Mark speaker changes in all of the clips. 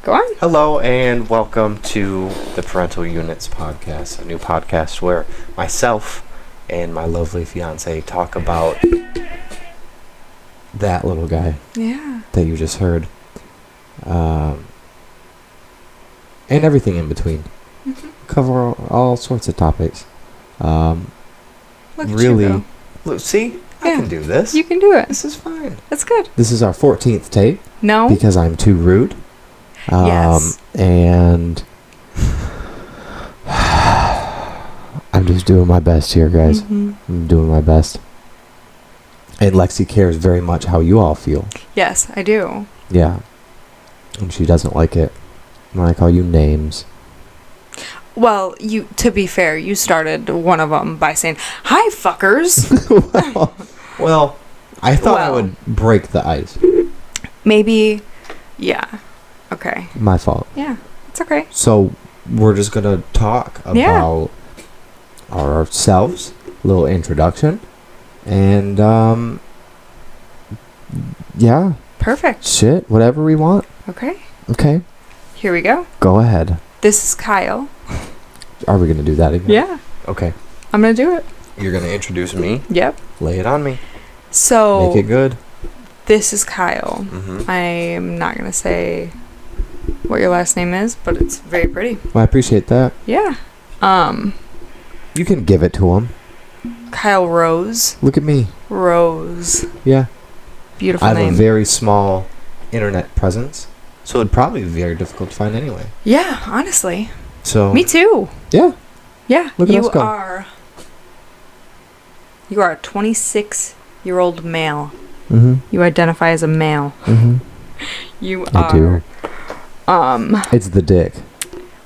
Speaker 1: Go on.
Speaker 2: Hello and welcome to the Parental Units Podcast, a new podcast where myself and my lovely fiance talk about that little guy that you just heard, and everything in between. Cover all sorts of topics.
Speaker 1: Look
Speaker 2: Really,
Speaker 1: at you go.
Speaker 2: look, see, I can do this.
Speaker 1: You can do it.
Speaker 2: This is fine.
Speaker 1: That's good.
Speaker 2: This is our 14th take
Speaker 1: No.
Speaker 2: because I'm too rude.
Speaker 1: Yes.
Speaker 2: And I'm just doing my best here, guys. I'm doing my best. And Lexi cares very much how you all feel.
Speaker 1: Yes, I do.
Speaker 2: Yeah. And she doesn't like it when I call you names.
Speaker 1: Well, to be fair, you started one of them by saying, "Hi, fuckers."
Speaker 2: well, I thought I would break the ice.
Speaker 1: Maybe, yeah. Okay.
Speaker 2: My fault.
Speaker 1: Yeah, it's okay.
Speaker 2: So we're just going to talk about ourselves, a little introduction, and yeah.
Speaker 1: Perfect.
Speaker 2: Shit, whatever we want.
Speaker 1: Okay.
Speaker 2: Okay.
Speaker 1: Here we go.
Speaker 2: Go ahead.
Speaker 1: This is Kyle.
Speaker 2: Are we going to do that again?
Speaker 1: Yeah.
Speaker 2: Okay.
Speaker 1: I'm going to do it.
Speaker 2: You're going to introduce me?
Speaker 1: Yep.
Speaker 2: Lay it on me.
Speaker 1: So.
Speaker 2: Make it good.
Speaker 1: This is Kyle. I am not going to say what your last name is, but it's very pretty.
Speaker 2: Well, I appreciate that.
Speaker 1: Yeah.
Speaker 2: You can give it to him.
Speaker 1: Kyle Rose.
Speaker 2: Look at me.
Speaker 1: Rose.
Speaker 2: Yeah.
Speaker 1: Beautiful
Speaker 2: I have
Speaker 1: name.
Speaker 2: a very small internet presence, so it'd probably be very difficult to find anyway.
Speaker 1: Yeah, honestly.
Speaker 2: So.
Speaker 1: Me too.
Speaker 2: Yeah.
Speaker 1: Yeah.
Speaker 2: Look at us go.
Speaker 1: You are a 26-year-old male.
Speaker 2: Mm-hmm.
Speaker 1: You identify as a male.
Speaker 2: Mm-hmm.
Speaker 1: You
Speaker 2: I
Speaker 1: are.
Speaker 2: do. It's the dick.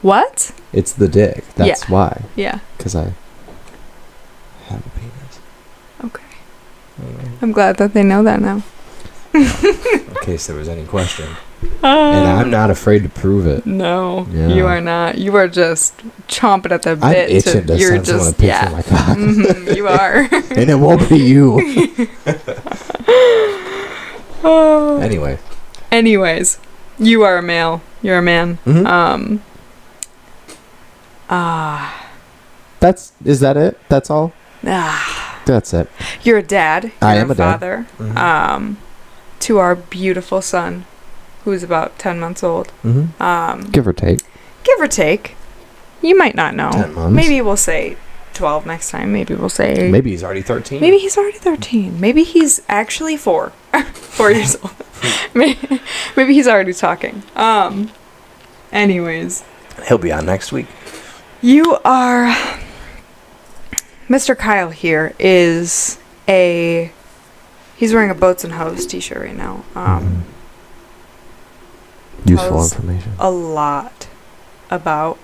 Speaker 1: What?
Speaker 2: It's the dick. That's why.
Speaker 1: Yeah.
Speaker 2: Because I have a penis.
Speaker 1: Okay. I'm glad that they know that now.
Speaker 2: In case there was any question. And I'm not afraid to prove it.
Speaker 1: No,
Speaker 2: Yeah.
Speaker 1: you are not. You are just chomping at the bit.
Speaker 2: I'm itching to send someone a picture of my cock.
Speaker 1: You are.
Speaker 2: And it won't be you. Anyway.
Speaker 1: Anyways, you are a male. You're a man.
Speaker 2: Mm-hmm. Is that it? That's all? That's it.
Speaker 1: You're a dad.
Speaker 2: I
Speaker 1: You're
Speaker 2: am a dad.
Speaker 1: father. To our beautiful son, who's about 10 months old.
Speaker 2: Mm-hmm. Give or take.
Speaker 1: Give or take. You might not know.
Speaker 2: 10 months.
Speaker 1: Maybe we'll say 12 next time. Maybe we'll say...
Speaker 2: Maybe he's already 13.
Speaker 1: Maybe he's already 13. Maybe he's actually 4. 4 years old. Maybe he's already talking. Anyways.
Speaker 2: He'll be on next week.
Speaker 1: You are... Mr. Kyle here is a... He's wearing a Boats and Hose t-shirt right now.
Speaker 2: Useful
Speaker 1: tells
Speaker 2: information.
Speaker 1: A lot about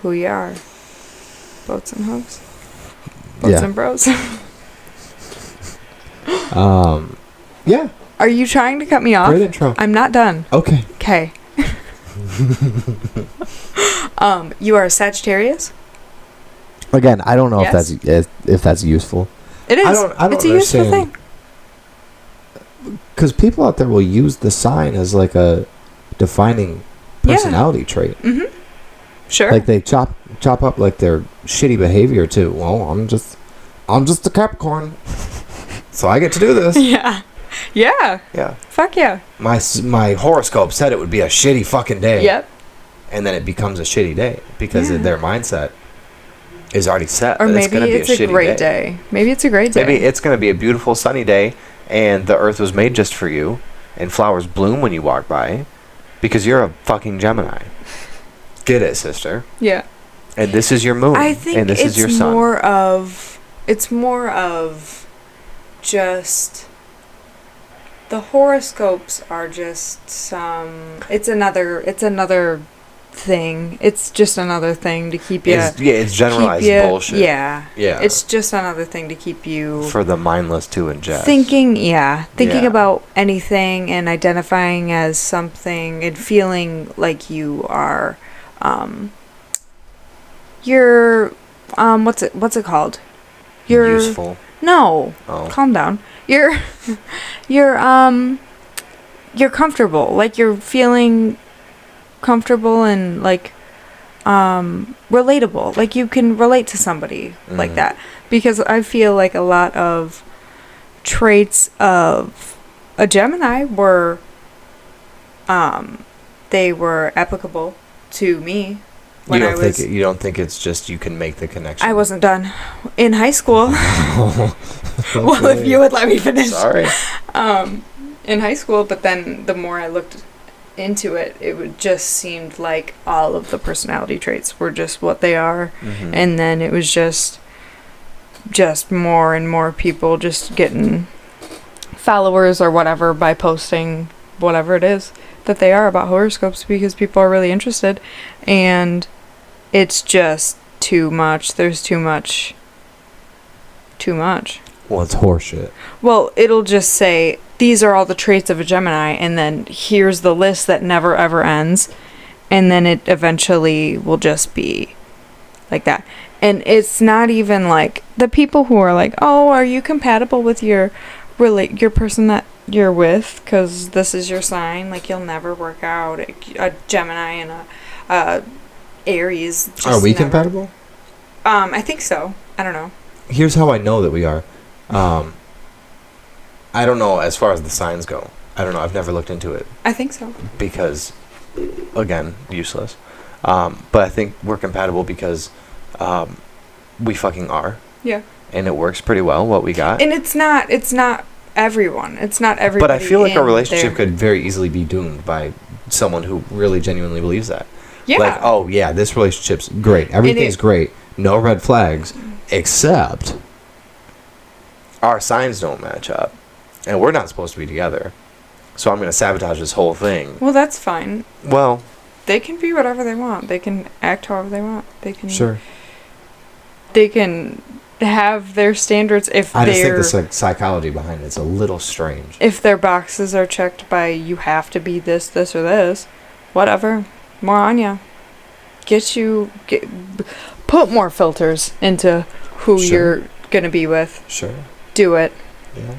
Speaker 1: who you are. Boats and Hose. Boats and Bros.
Speaker 2: Yeah.
Speaker 1: Are you trying to cut me off?
Speaker 2: Great intro.
Speaker 1: I'm not done.
Speaker 2: Okay.
Speaker 1: Okay. You are a Sagittarius?
Speaker 2: Again, I don't know
Speaker 1: Yes.
Speaker 2: if that's useful.
Speaker 1: It is.
Speaker 2: I don't
Speaker 1: it's a useful
Speaker 2: understand.
Speaker 1: thing.
Speaker 2: Because people out there will use the sign as like a defining personality trait.
Speaker 1: Mm-hmm. Sure.
Speaker 2: Like they chop up like their shitty behavior too. Well, I'm just a Capricorn, so I get to do this.
Speaker 1: Yeah. Yeah.
Speaker 2: Yeah.
Speaker 1: Fuck yeah.
Speaker 2: My horoscope said it would be a shitty fucking day.
Speaker 1: Yep.
Speaker 2: And then it becomes a shitty day because their mindset is already set.
Speaker 1: Or
Speaker 2: that
Speaker 1: maybe
Speaker 2: it's gonna be
Speaker 1: it's
Speaker 2: a
Speaker 1: a
Speaker 2: shitty
Speaker 1: great day. Maybe it's a great day.
Speaker 2: Maybe it's going to be a beautiful sunny day and the earth was made just for you and flowers bloom when you walk by because you're a fucking Gemini. Get it, sister.
Speaker 1: Yeah.
Speaker 2: And this is your moon.
Speaker 1: I think
Speaker 2: and this is your sun.
Speaker 1: It's more of just the horoscopes are just it's another thing. It's just another thing to keep you.
Speaker 2: It's generalized bullshit.
Speaker 1: Yeah.
Speaker 2: Yeah.
Speaker 1: It's just another thing to keep you
Speaker 2: for the mindless to ingest.
Speaker 1: Thinking about anything and identifying as something and feeling like you are you're what's it called? You're
Speaker 2: useful.
Speaker 1: No.
Speaker 2: Oh.
Speaker 1: Calm down. You're comfortable. Like you're feeling comfortable and like relatable. Like you can relate to somebody like that, because I feel like a lot of traits of a Gemini were they were applicable to me when I was.
Speaker 2: You don't think it's just you can make the connection?
Speaker 1: I wasn't done in high school.
Speaker 2: Okay.
Speaker 1: Well, if you would let me finish.
Speaker 2: Sorry.
Speaker 1: In high school, but then the more I looked into it, it would just seemed like all of the personality traits were just what they are, and then it was just more and more people just getting followers or whatever by posting whatever it is that they are about horoscopes, because people are really interested, and it's just too much. There's too much.
Speaker 2: Well, it's horseshit.
Speaker 1: Well, it'll just say, these are all the traits of a Gemini, and then here's the list that never ever ends, and then it eventually will just be like that. And it's not even like the people who are like, oh, are you compatible with your person that you're with, because this is your sign, like you'll never work out. A Gemini and a Aries just
Speaker 2: are we
Speaker 1: never.
Speaker 2: compatible?
Speaker 1: I think so. I don't know.
Speaker 2: Here's how I know that we are. I don't know as far as the signs go. I don't know. I've never looked into it.
Speaker 1: I think so.
Speaker 2: Because, again, useless. But I think we're compatible because we fucking are.
Speaker 1: Yeah.
Speaker 2: And it works pretty well, what we got.
Speaker 1: And it's not everyone. It's not everybody.
Speaker 2: But I feel like
Speaker 1: in
Speaker 2: our relationship
Speaker 1: there.
Speaker 2: could very easily be doomed by someone who really genuinely believes that.
Speaker 1: Yeah.
Speaker 2: Like, oh, yeah, this relationship's great. Everything's great. No red flags. Except our signs don't match up. And we're not supposed to be together. So I'm going to sabotage this whole thing.
Speaker 1: Well, that's fine.
Speaker 2: Well,
Speaker 1: They can be whatever they want. They can act however they want. They can.
Speaker 2: sure.
Speaker 1: They can have their standards if
Speaker 2: I just think
Speaker 1: they're.
Speaker 2: the psychology behind it's a little strange.
Speaker 1: If their boxes are checked by you have to be this, this, or this, whatever. More on ya. Put more filters into who
Speaker 2: Sure.
Speaker 1: you're gonna be with.
Speaker 2: Sure.
Speaker 1: Do it.
Speaker 2: Yeah.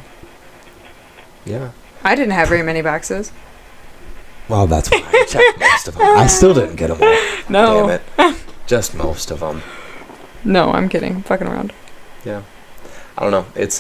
Speaker 2: Yeah.
Speaker 1: I didn't have very many boxes.
Speaker 2: Well, that's why I checked most of them. I still didn't get them all.
Speaker 1: No.
Speaker 2: Damn it. Just most of them.
Speaker 1: No, I'm kidding. I'm fucking around.
Speaker 2: Yeah. I don't know. It's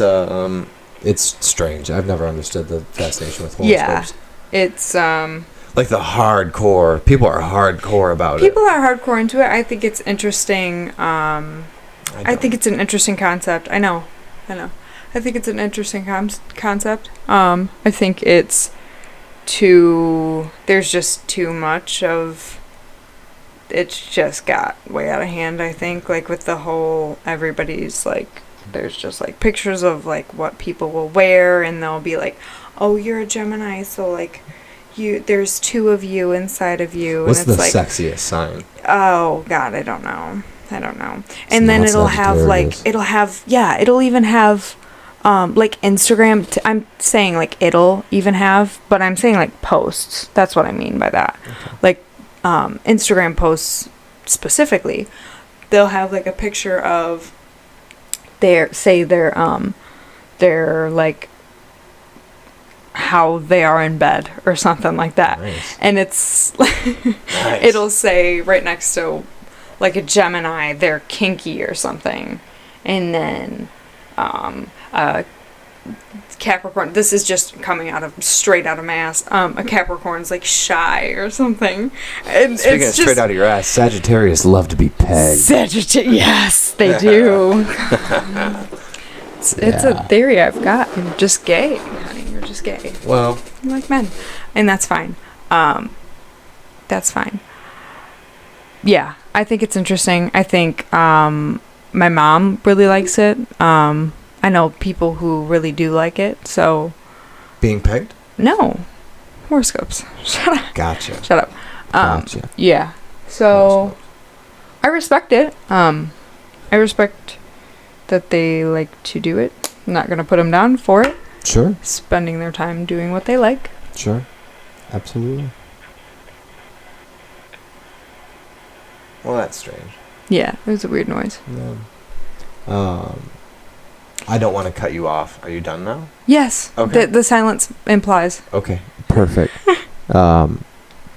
Speaker 2: strange. I've never understood the fascination with horoscopes.
Speaker 1: Yeah. It's
Speaker 2: Like the hardcore. People are hardcore about
Speaker 1: people are hardcore into it. I think it's interesting. I think it's an interesting concept. I know. I think it's an interesting concept. I think it's there's just too much of, it's just got way out of hand, I think, like with the whole, everybody's like, there's just like pictures of like what people will wear, and they'll be like, oh, you're a Gemini, so like there's two of you inside of you.
Speaker 2: What's
Speaker 1: and it's
Speaker 2: the
Speaker 1: like,
Speaker 2: sexiest sign?
Speaker 1: oh god, I don't know. And then it'll have like, it'll even have like Instagram, I'm saying like it'll even have, but I'm saying like posts. That's what I mean by that. Okay. Like Instagram posts specifically, they'll have like a picture of they're like how they are in bed or something like that.
Speaker 2: Nice.
Speaker 1: And it's
Speaker 2: Nice.
Speaker 1: It'll say right next to like a Gemini, they're kinky or something. And then Capricorn, this is just coming straight out of my ass. A Capricorn's like shy or something. And
Speaker 2: Speaking of straight out of your ass, Sagittarius love to be pegged.
Speaker 1: Yes, they do. It's a theory I've got. You're just gay, honey. You're just gay.
Speaker 2: Well,
Speaker 1: You like men, and that's fine. That's fine. Yeah, I think it's interesting. I think my mom really likes it. I know people who really do like it. So
Speaker 2: being pegged?
Speaker 1: no, horoscopes. Shut up.
Speaker 2: Gotcha.
Speaker 1: Shut up.
Speaker 2: Gotcha.
Speaker 1: Yeah. So I respect it. I respect that they like to do it. I'm not gonna put them down for it.
Speaker 2: Sure.
Speaker 1: Spending their time doing what they like.
Speaker 2: Sure. Absolutely. Well, that's strange.
Speaker 1: Yeah, it was a weird noise.
Speaker 2: Yeah. I don't want to cut you off. Are you done now?
Speaker 1: Yes.
Speaker 2: Okay.
Speaker 1: The silence implies.
Speaker 2: Okay. Perfect.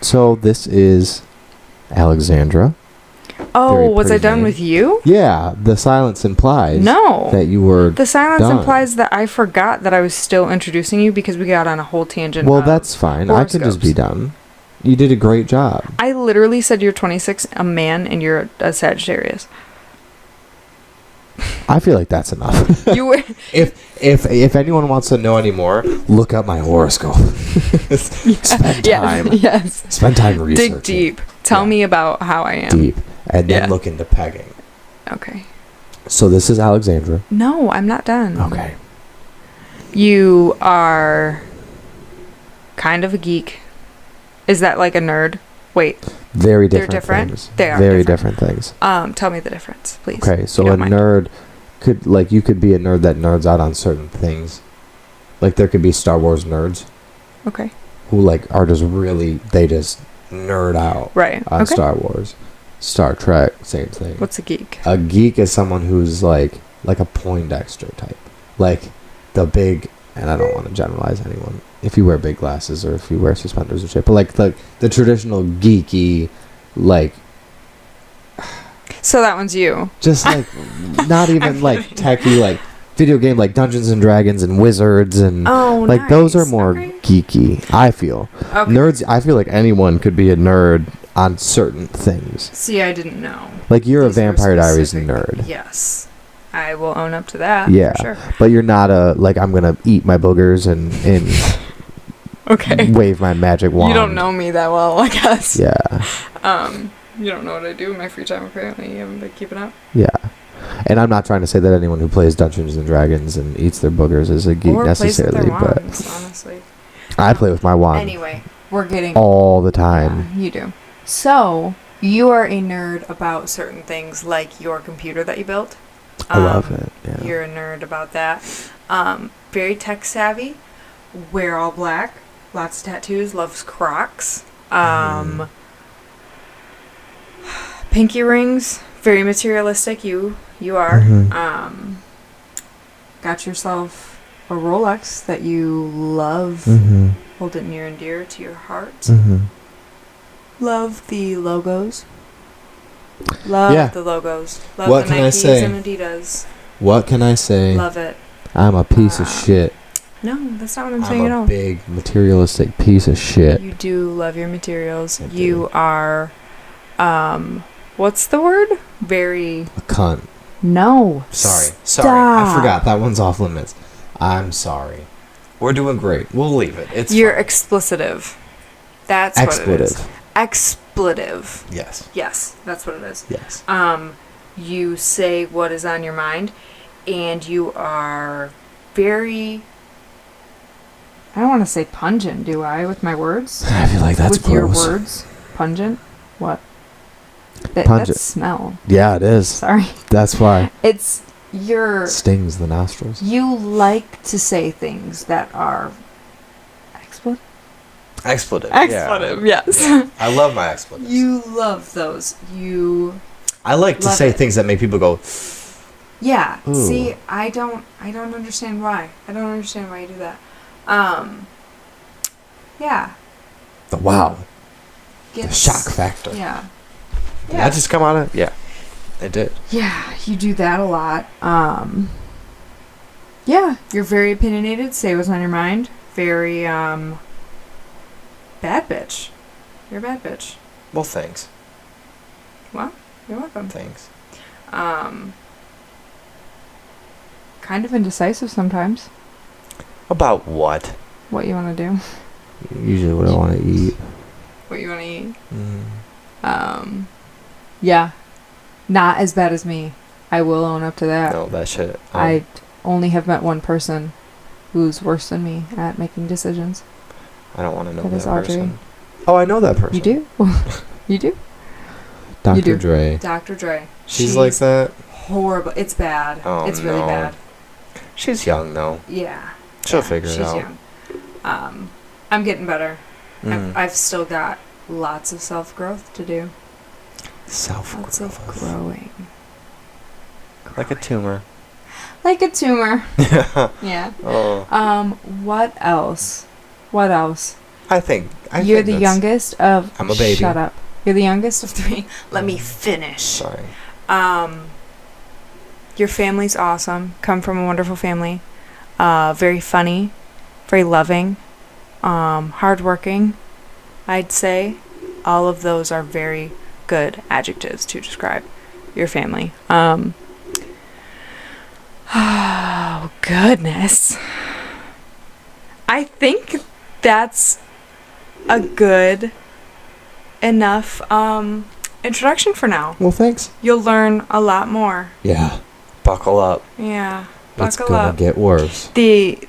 Speaker 2: So this is Alexandra.
Speaker 1: Oh,
Speaker 2: Very
Speaker 1: was I
Speaker 2: pretty
Speaker 1: done
Speaker 2: name.
Speaker 1: with you?
Speaker 2: Yeah, the silence implies
Speaker 1: No.
Speaker 2: that you were
Speaker 1: The silence
Speaker 2: done.
Speaker 1: implies that I forgot that I was still introducing you because we got on a whole tangent.
Speaker 2: Well,
Speaker 1: of
Speaker 2: that's fine. I can just be
Speaker 1: horoscopes.
Speaker 2: done. You did a great job.
Speaker 1: I literally said you're 26, a man, and you're a Sagittarius.
Speaker 2: I feel like that's enough.
Speaker 1: You were.
Speaker 2: If anyone wants to know any more, look up my horoscope. Spend time.
Speaker 1: Yes.
Speaker 2: Spend time researching.
Speaker 1: Dig deep. Tell me about how I am.
Speaker 2: Deep. And then
Speaker 1: Yeah.
Speaker 2: look into pegging.
Speaker 1: Okay.
Speaker 2: So this is Alexandra.
Speaker 1: No, I'm not done.
Speaker 2: Okay.
Speaker 1: You are kind of a geek. Is that like a nerd? Wait.
Speaker 2: Very
Speaker 1: They're
Speaker 2: different
Speaker 1: different?
Speaker 2: things.
Speaker 1: They are
Speaker 2: very
Speaker 1: different.
Speaker 2: things.
Speaker 1: Tell me the difference, please.
Speaker 2: Okay, so
Speaker 1: if you
Speaker 2: a
Speaker 1: don't mind.
Speaker 2: nerd could, like, you could be a nerd that nerds out on certain things. Like, there could be Star Wars nerds
Speaker 1: Okay.
Speaker 2: who, like, are just really, they just nerd out
Speaker 1: Right.
Speaker 2: on
Speaker 1: Okay.
Speaker 2: Star Wars. Star Trek, same thing.
Speaker 1: What's a geek?
Speaker 2: A geek is someone who's like a Poindexter type. Like, the big, and I don't want to generalize anyone, if you wear big glasses or if you wear suspenders or shit, but like the traditional geeky, like,
Speaker 1: So that one's you.
Speaker 2: just like not even like techie, like video game, like Dungeons and Dragons and Wizards and
Speaker 1: Oh,
Speaker 2: like those are
Speaker 1: nice.
Speaker 2: more
Speaker 1: Okay.
Speaker 2: geeky. I feel
Speaker 1: Okay.
Speaker 2: nerds. I feel like anyone could be a nerd on certain things.
Speaker 1: See, I didn't know.
Speaker 2: Like, you're
Speaker 1: These
Speaker 2: a
Speaker 1: were
Speaker 2: Vampire Diaries
Speaker 1: specific.
Speaker 2: nerd,
Speaker 1: Yes. I will own up to that.
Speaker 2: Yeah.
Speaker 1: For sure.
Speaker 2: but you're not a like I'm gonna eat my boogers and
Speaker 1: Okay.
Speaker 2: wave my magic wand.
Speaker 1: You don't know me that well, I guess.
Speaker 2: Yeah,
Speaker 1: You don't know what I do in my free time, apparently. You haven't been keeping up.
Speaker 2: yeah. And I'm not trying to say that anyone who plays Dungeons and Dragons and eats their boogers is a geek
Speaker 1: Or plays with
Speaker 2: necessarily,
Speaker 1: their
Speaker 2: but
Speaker 1: wands, honestly.
Speaker 2: I play with my wand
Speaker 1: Anyway, we're getting...
Speaker 2: all the time.
Speaker 1: Yeah, you do. So, you are a nerd about certain things, like your computer that you built.
Speaker 2: I love it. Yeah.
Speaker 1: You're a nerd about that. Very tech savvy. Wear all black. Lots of tattoos. Loves Crocs. Pinky rings. Very materialistic. You are.
Speaker 2: Mhm.
Speaker 1: Got yourself a Rolex that you love.
Speaker 2: Mhm.
Speaker 1: Hold it near and dear to your heart.
Speaker 2: Mhm.
Speaker 1: Love the logos. Love
Speaker 2: Yeah.
Speaker 1: the logos. Love
Speaker 2: What
Speaker 1: the
Speaker 2: can I
Speaker 1: Nikes
Speaker 2: say?
Speaker 1: and Adidas.
Speaker 2: What can I say?
Speaker 1: Love it.
Speaker 2: I'm a piece of
Speaker 1: Um,
Speaker 2: shit.
Speaker 1: No, that's not what I'm saying
Speaker 2: I'm
Speaker 1: at
Speaker 2: a
Speaker 1: all.
Speaker 2: big materialistic piece of shit.
Speaker 1: You do love your materials.
Speaker 2: I do.
Speaker 1: You are, what's the word? Very.
Speaker 2: A cunt.
Speaker 1: No.
Speaker 2: Sorry. I
Speaker 1: Stop.
Speaker 2: forgot. That one's off limits. I'm sorry. We're doing great. We'll leave it. It's
Speaker 1: You're
Speaker 2: fine.
Speaker 1: explicitive. That's what it is.
Speaker 2: Expletive.
Speaker 1: Expletive.
Speaker 2: Yes.
Speaker 1: Yes, that's what it is.
Speaker 2: Yes.
Speaker 1: You say what is on your mind, and you are very. I don't want to say pungent, do I, with my words?
Speaker 2: I feel like that's
Speaker 1: with your
Speaker 2: gross.
Speaker 1: words? Pungent? What?
Speaker 2: Pungent.
Speaker 1: That's smell.
Speaker 2: Yeah, it is.
Speaker 1: Sorry.
Speaker 2: That's why.
Speaker 1: It's your.
Speaker 2: Stings the nostrils.
Speaker 1: You like to say things that are expletive.
Speaker 2: Expletive.
Speaker 1: Expletive, yes.
Speaker 2: I love my expletives.
Speaker 1: You love those. You.
Speaker 2: I like to
Speaker 1: love
Speaker 2: say
Speaker 1: it.
Speaker 2: things that make people go,
Speaker 1: Yeah.
Speaker 2: Ooh.
Speaker 1: See, I don't understand why. I don't understand why you do that. Yeah.
Speaker 2: wow. The
Speaker 1: Gets-
Speaker 2: shock factor.
Speaker 1: Yeah.
Speaker 2: Did that just come out of? Yeah. It did.
Speaker 1: Yeah, you do that a lot. Yeah, you're very opinionated. Say what's on your mind. Very, bad bitch. You're a bad bitch.
Speaker 2: Well, thanks.
Speaker 1: Well, you're welcome.
Speaker 2: Thanks.
Speaker 1: Kind of indecisive sometimes.
Speaker 2: About what?
Speaker 1: What you want to do.
Speaker 2: Usually what I want to eat.
Speaker 1: What you want to eat.
Speaker 2: Mm.
Speaker 1: Yeah. Not as bad as me. I will own up to that.
Speaker 2: No, that shit.
Speaker 1: I only have met one person who's worse than me at making decisions.
Speaker 2: I don't want to know
Speaker 1: That
Speaker 2: that
Speaker 1: is Audrey.
Speaker 2: person. Oh, I know that person.
Speaker 1: You do? You do?
Speaker 2: Dr.
Speaker 1: You do.
Speaker 2: Dre.
Speaker 1: Dr. Dre.
Speaker 2: She's like that.
Speaker 1: Horrible. It's bad.
Speaker 2: Oh,
Speaker 1: it's really
Speaker 2: no.
Speaker 1: bad.
Speaker 2: She's young though.
Speaker 1: Yeah.
Speaker 2: She'll
Speaker 1: Yeah,
Speaker 2: figure it
Speaker 1: she's
Speaker 2: out.
Speaker 1: young. I'm getting better.
Speaker 2: Mm.
Speaker 1: I've still got lots of self-growth to do. Lots of
Speaker 2: Self-growth.
Speaker 1: growing.
Speaker 2: Like a tumor.
Speaker 1: Like a tumor.
Speaker 2: Yeah.
Speaker 1: Yeah.
Speaker 2: Oh.
Speaker 1: What else? What else? You're the youngest of...
Speaker 2: I'm a baby.
Speaker 1: Shut up. You're the youngest of 3. Let me finish.
Speaker 2: Sorry.
Speaker 1: Your family's awesome. Come from a wonderful family. Very funny. Very loving. Hardworking, I'd say. All of those are very good adjectives to describe your family. Oh, goodness. I think that's a good enough introduction for now.
Speaker 2: Well, thanks.
Speaker 1: You'll learn a lot more.
Speaker 2: Yeah. Buckle up.
Speaker 1: Yeah.
Speaker 2: It's gonna get worse.
Speaker 1: The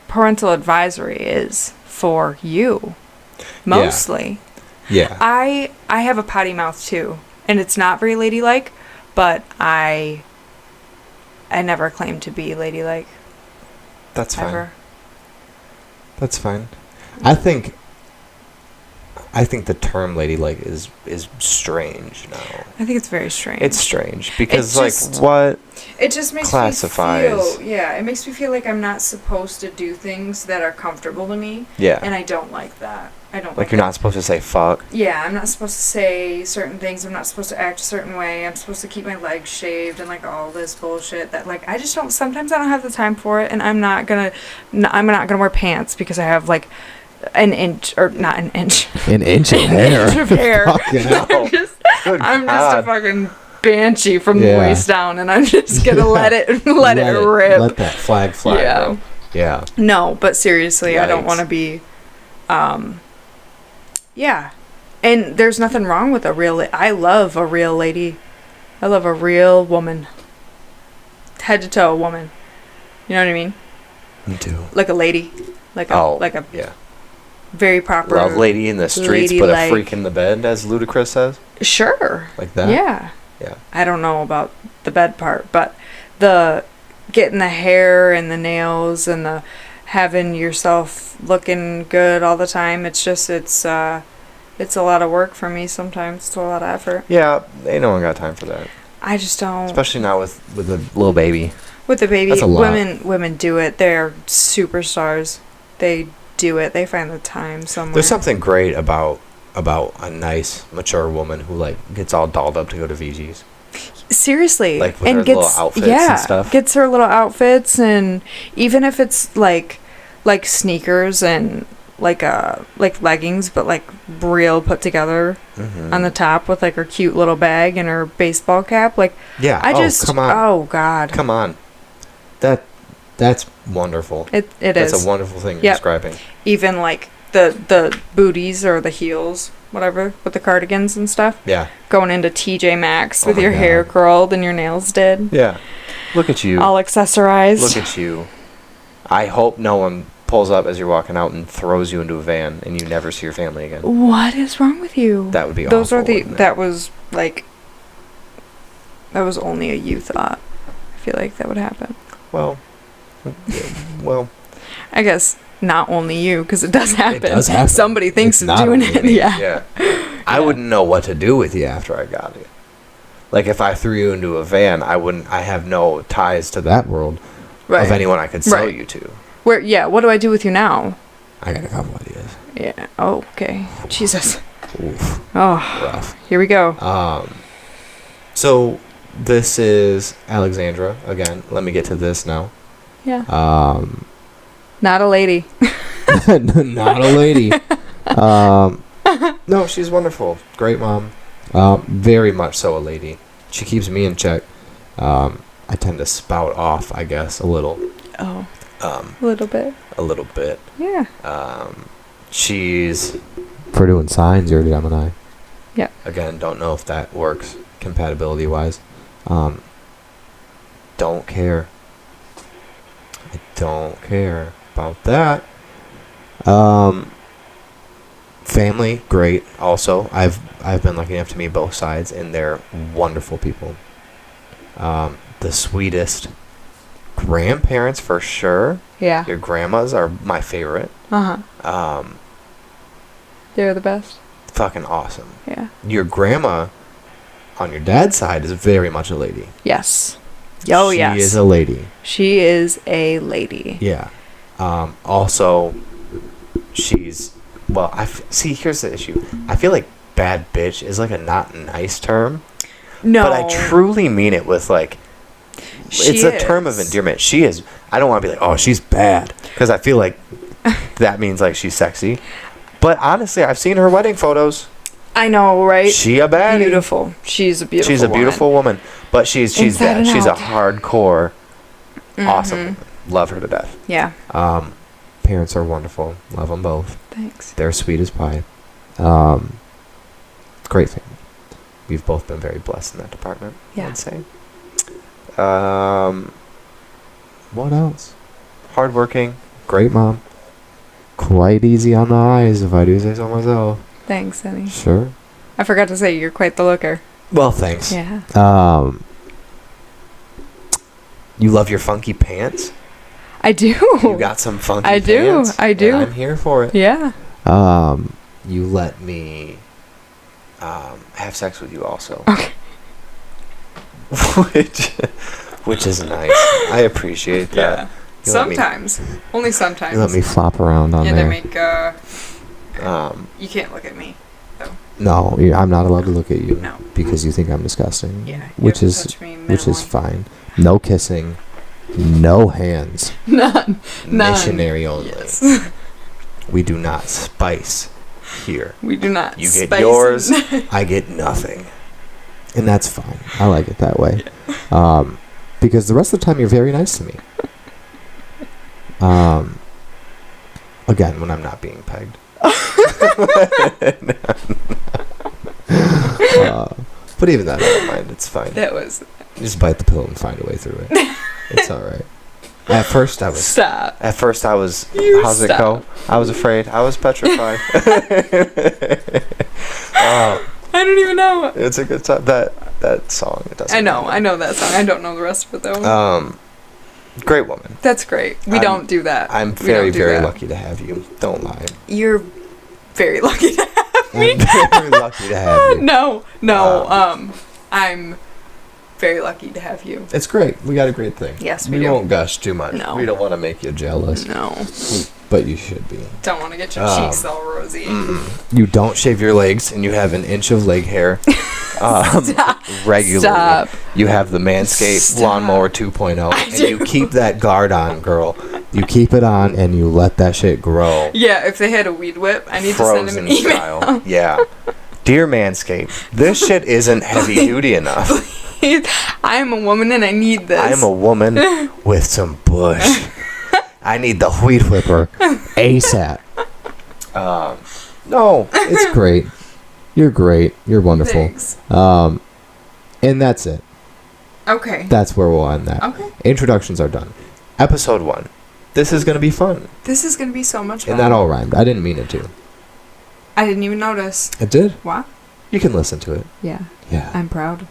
Speaker 1: parental advisory is for you. Mostly.
Speaker 2: Yeah.
Speaker 1: I have a potty mouth too. And it's not very ladylike, but I never claimed to be ladylike.
Speaker 2: That's fine.
Speaker 1: Ever.
Speaker 2: That's fine. I think the term ladylike is strange now.
Speaker 1: I think it's very strange.
Speaker 2: It's strange because
Speaker 1: what? It just makes
Speaker 2: classifies.
Speaker 1: me feel. Yeah, it makes me feel like I'm not supposed to do things that are comfortable to me.
Speaker 2: Yeah.
Speaker 1: And I don't like that. I don't
Speaker 2: like you're not supposed to say fuck.
Speaker 1: Yeah, I'm not supposed to say certain things. I'm not supposed to act a certain way. I'm supposed to keep my legs shaved and like all this bullshit that like I just don't. Sometimes I don't have the time for it, and I'm not gonna wear pants because I have like an inch or not an inch.
Speaker 2: An inch of hair.
Speaker 1: An inch of hair.
Speaker 2: I'm
Speaker 1: just a fucking banshee from the waist down, and I'm just gonna let it rip.
Speaker 2: Let that flag fly.
Speaker 1: Yeah.
Speaker 2: Bro. Yeah.
Speaker 1: No, but seriously,
Speaker 2: Yikes.
Speaker 1: I don't want to be. Yeah, and there's nothing wrong with a real. I love a real lady. I love a real woman. Head to toe woman. You know what I mean?
Speaker 2: Me too.
Speaker 1: Like a lady. Like a
Speaker 2: yeah.
Speaker 1: Very proper.
Speaker 2: Love lady in the streets, but a freak in the bed, as Ludacris says.
Speaker 1: Sure.
Speaker 2: Like that.
Speaker 1: Yeah.
Speaker 2: Yeah.
Speaker 1: I don't know about the bed part, but the getting the hair and the nails and the having yourself looking good all the time. It's just it's a lot of work for me sometimes. It's a lot of effort.
Speaker 2: Yeah, ain't no one got time for that.
Speaker 1: I just don't.
Speaker 2: Especially not with a little baby.
Speaker 1: With the baby,
Speaker 2: that's a lot.
Speaker 1: Women do it. They're superstars. They do it. They find the time somewhere.
Speaker 2: There's something great about a nice, mature woman who like gets all dolled up to go to VG's.
Speaker 1: Seriously,
Speaker 2: like with her little outfits and stuff.
Speaker 1: Gets her little outfits, and even if it's like sneakers and like leggings, but like real put together on the top with like her cute little bag and her baseball cap. Like
Speaker 2: come on.
Speaker 1: Oh God,
Speaker 2: come on, that's wonderful.
Speaker 1: It is.
Speaker 2: That's a wonderful thing you're describing.
Speaker 1: Even like the booties or the heels, whatever, with the cardigans and stuff.
Speaker 2: Yeah.
Speaker 1: Going into TJ Maxx with your hair curled and your nails did.
Speaker 2: Yeah. Look at you.
Speaker 1: All accessorized.
Speaker 2: Look at you. I hope no one pulls up as you're walking out and throws you into a van and you never see your family again.
Speaker 1: What is wrong with you?
Speaker 2: That would be
Speaker 1: Those
Speaker 2: awful.
Speaker 1: That was only a you thought. I feel like that would happen.
Speaker 2: Well,
Speaker 1: I guess not only you, because it does happen.
Speaker 2: It does happen.
Speaker 1: Somebody thinks of doing it.
Speaker 2: Yeah. I wouldn't know what to do with you after I got you. Like if I threw you into a van, I have no ties to that world of anyone I could sell you to.
Speaker 1: What do I do with you now?
Speaker 2: I got a couple ideas.
Speaker 1: Yeah. Oh, okay. Jesus.
Speaker 2: Oof.
Speaker 1: Oh. Rough. Here we go.
Speaker 2: So this is Alexandra again. Let me get to this now.
Speaker 1: Yeah. Not a lady.
Speaker 2: Not a lady. No, she's wonderful. Great mom. Very much so a lady. She keeps me in check. I tend to spout off, I guess, a little.
Speaker 1: Oh. A little bit.
Speaker 2: A little bit.
Speaker 1: Yeah.
Speaker 2: She's for doing signs. You're a Gemini.
Speaker 1: Yeah.
Speaker 2: Again, don't know if that works compatibility wise. Don't care. I don't care about that. Family, great. Also, I've been lucky enough to meet both sides, and they're wonderful people. The sweetest. Grandparents for sure.
Speaker 1: Yeah.
Speaker 2: Your grandmas are my favorite.
Speaker 1: They're the best.
Speaker 2: Fucking awesome.
Speaker 1: Yeah.
Speaker 2: Your grandma on your dad's side is very much a lady.
Speaker 1: Yes. Oh, yes.
Speaker 2: She is a lady.
Speaker 1: She is a lady.
Speaker 2: Yeah. Also, she's well, see, here's the issue. I feel like bad bitch is like a not nice term.
Speaker 1: No.
Speaker 2: But I truly mean it with like, it's a term of endearment. She is, I don't want to be like, oh, she's bad. Because I feel like that means like she's sexy. But honestly, I've seen her wedding photos.
Speaker 1: I know, right?
Speaker 2: She a baddie.
Speaker 1: Beautiful. She's a beautiful
Speaker 2: She's a beautiful woman. But she's that. She's a hardcore, awesome woman. Love her to death.
Speaker 1: Yeah.
Speaker 2: Parents are wonderful. Love them both.
Speaker 1: Thanks.
Speaker 2: They're sweet as pie. Great family. We've both been very blessed in that department.
Speaker 1: Yeah.
Speaker 2: I'd say. What else? Hardworking. Great mom. Quite easy on the eyes, if I do say so myself.
Speaker 1: Thanks, honey.
Speaker 2: Sure.
Speaker 1: I forgot to say, you're quite the looker.
Speaker 2: Well, thanks.
Speaker 1: Yeah.
Speaker 2: You love your funky pants?
Speaker 1: I do.
Speaker 2: You got some funky pants?
Speaker 1: I do.
Speaker 2: I'm here for it.
Speaker 1: Yeah.
Speaker 2: You let me have sex with you also.
Speaker 1: Okay.
Speaker 2: which is nice. I appreciate that.
Speaker 1: Yeah. Sometimes. Only sometimes.
Speaker 2: You let me flop around on there.
Speaker 1: Yeah, they make, you can't look at me, though.
Speaker 2: No, I'm not allowed to look at you.
Speaker 1: No.
Speaker 2: Because you think I'm disgusting.
Speaker 1: Yeah.
Speaker 2: Which is fine. No kissing. No hands.
Speaker 1: None.
Speaker 2: Missionary only.
Speaker 1: Yes.
Speaker 2: We do not spice here.
Speaker 1: We do not.
Speaker 2: You get yours. I get nothing. And that's fine. I like it that way. Yeah. Because the rest of the time you're very nice to me. Again, when I'm not being pegged. But even that, I don't mind. It's fine.
Speaker 1: That was...
Speaker 2: Just bite the pill and find a way through it. It's all right. At first, I was...
Speaker 1: Stop.
Speaker 2: At first, I was... How's it go? I was afraid. I was petrified.
Speaker 1: I don't even know.
Speaker 2: It's a good song. That song. It doesn't.
Speaker 1: I know that song. I don't know the rest of it, though.
Speaker 2: Great woman.
Speaker 1: That's great. We don't do that.
Speaker 2: I'm very, very lucky to have you. Don't lie.
Speaker 1: You're very lucky to have me.
Speaker 2: I'm very lucky to have you.
Speaker 1: No. I'm very lucky to have you.
Speaker 2: It's great. We got a great thing.
Speaker 1: Yes, we do.
Speaker 2: We won't gush too much.
Speaker 1: No.
Speaker 2: We don't want to make you jealous.
Speaker 1: No.
Speaker 2: But you should be.
Speaker 1: Don't want to get your cheeks all rosy.
Speaker 2: You don't shave your legs, and you have an inch of leg hair regularly.
Speaker 1: Stop.
Speaker 2: You have the Manscaped Lawnmower 2.0, and you keep that guard on, girl. You keep it on, and you let that shit grow.
Speaker 1: Yeah, if they had a weed whip, I need to send them an email.
Speaker 2: Style. Yeah. Dear Manscaped, this shit isn't heavy duty enough.
Speaker 1: Please. I am a woman, and I need this.
Speaker 2: I am a woman with some bush. I need the weed whipper ASAP. No, it's great. You're great. You're wonderful.
Speaker 1: Thanks.
Speaker 2: And that's it.
Speaker 1: Okay.
Speaker 2: That's where we'll end that.
Speaker 1: Okay.
Speaker 2: Introductions are done. Episode 1. This is going to be fun.
Speaker 1: This is going to be so much fun.
Speaker 2: And that all rhymed. I didn't mean it to.
Speaker 1: I didn't even notice.
Speaker 2: It did?
Speaker 1: What?
Speaker 2: You can listen to it.
Speaker 1: Yeah.
Speaker 2: Yeah.
Speaker 1: I'm proud.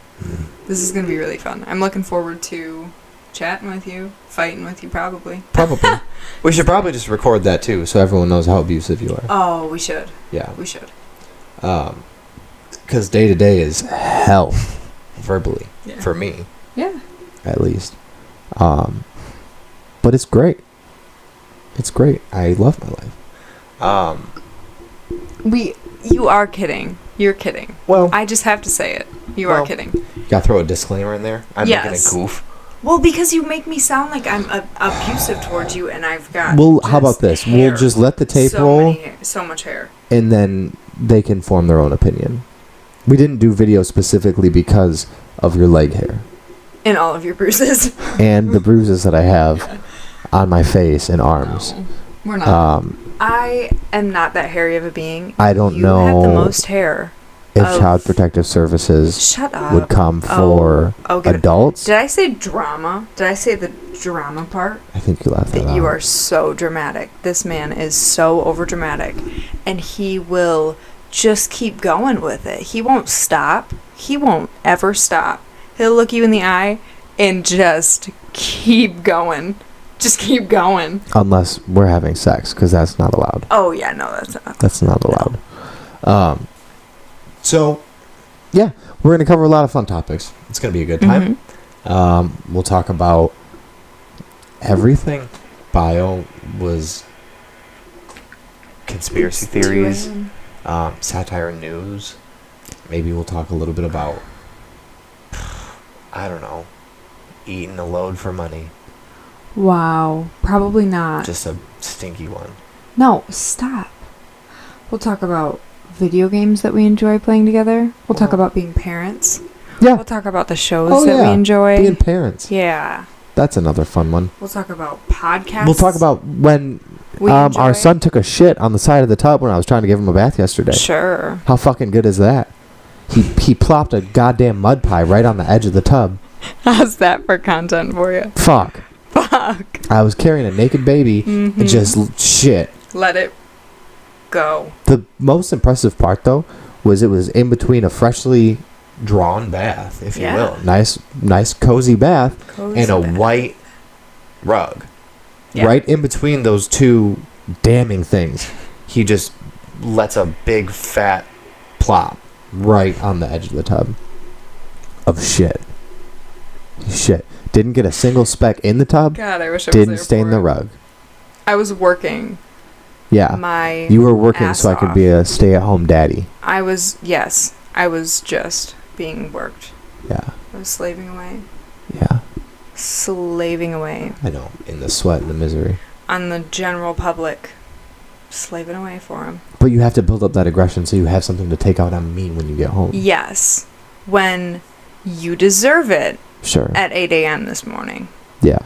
Speaker 1: This is going to be really fun. I'm looking forward to chatting with you, fighting with you probably.
Speaker 2: Probably. We should probably just record that too so everyone knows how abusive you are.
Speaker 1: Oh, we should.
Speaker 2: Yeah.
Speaker 1: We should.
Speaker 2: Because day to day is hell, verbally, for me.
Speaker 1: Yeah.
Speaker 2: At least. But it's great. It's great. I love my life.
Speaker 1: You are kidding. You're kidding.
Speaker 2: Well,
Speaker 1: I just have to say it. You are kidding.
Speaker 2: Gotta throw a disclaimer in there. I'm making a goof.
Speaker 1: Well, because you make me sound like I'm abusive towards you, and I've got.
Speaker 2: Well, how about this?
Speaker 1: Hair.
Speaker 2: We'll just let the tape roll.
Speaker 1: So much hair.
Speaker 2: And then they can form their own opinion. We didn't do video specifically because of your leg hair.
Speaker 1: And all of your bruises.
Speaker 2: And the bruises that I have on my face and arms.
Speaker 1: No, we're not. I am not that hairy of a being.
Speaker 2: I don't know.
Speaker 1: You have the most hair.
Speaker 2: If Child Protective Services would come for adults.
Speaker 1: Did I say drama? Did I say the drama part?
Speaker 2: I think you laughed that out.
Speaker 1: You are so dramatic. This man is so overdramatic. And he will just keep going with it. He won't stop. He won't ever stop. He'll look you in the eye and just keep going. Just keep going.
Speaker 2: Unless we're having sex, because that's not allowed.
Speaker 1: Oh, yeah, no, that's not.
Speaker 2: That's not allowed. No. So, yeah, we're going to cover a lot of fun topics. It's going to be a good time. Mm-hmm. We'll talk about everything. Bio was conspiracy theories, satire news. Maybe we'll talk a little bit about, I don't know, eating a load for money.
Speaker 1: Wow. Probably not.
Speaker 2: Just a stinky one.
Speaker 1: No, stop. We'll talk about video games that we enjoy playing together. We'll talk about being parents.
Speaker 2: Yeah.
Speaker 1: We'll talk about the shows that we enjoy.
Speaker 2: Being parents.
Speaker 1: Yeah.
Speaker 2: That's another fun one.
Speaker 1: We'll talk about podcasts.
Speaker 2: We'll talk about when our son took a shit on the side of the tub when I was trying to give him a bath yesterday.
Speaker 1: Sure.
Speaker 2: How fucking good is that? He plopped a goddamn mud pie right on the edge of the tub.
Speaker 1: How's that for content for you?
Speaker 2: Fuck. I was carrying a naked baby and just shit.
Speaker 1: Let it go.
Speaker 2: The most impressive part, though, was it was in between a freshly drawn bath, if you will. Nice cozy bath and a white rug. Yeah. Right in between those two damning things, he just lets a big fat plop right on the edge of the tub of shit. Didn't get a single speck in the tub.
Speaker 1: God, I wish I was
Speaker 2: didn't
Speaker 1: there
Speaker 2: stain the rug.
Speaker 1: I was working.
Speaker 2: Yeah. You were working so I could be a stay-at-home daddy.
Speaker 1: I was just being worked.
Speaker 2: Yeah.
Speaker 1: I was slaving away.
Speaker 2: Yeah.
Speaker 1: Slaving away.
Speaker 2: I know. In the sweat and the misery.
Speaker 1: On the general public. Slaving away for him.
Speaker 2: But you have to build up that aggression so you have something to take out on me when you get home.
Speaker 1: Yes. When you deserve it.
Speaker 2: Sure.
Speaker 1: At 8 a.m. this morning.
Speaker 2: Yeah.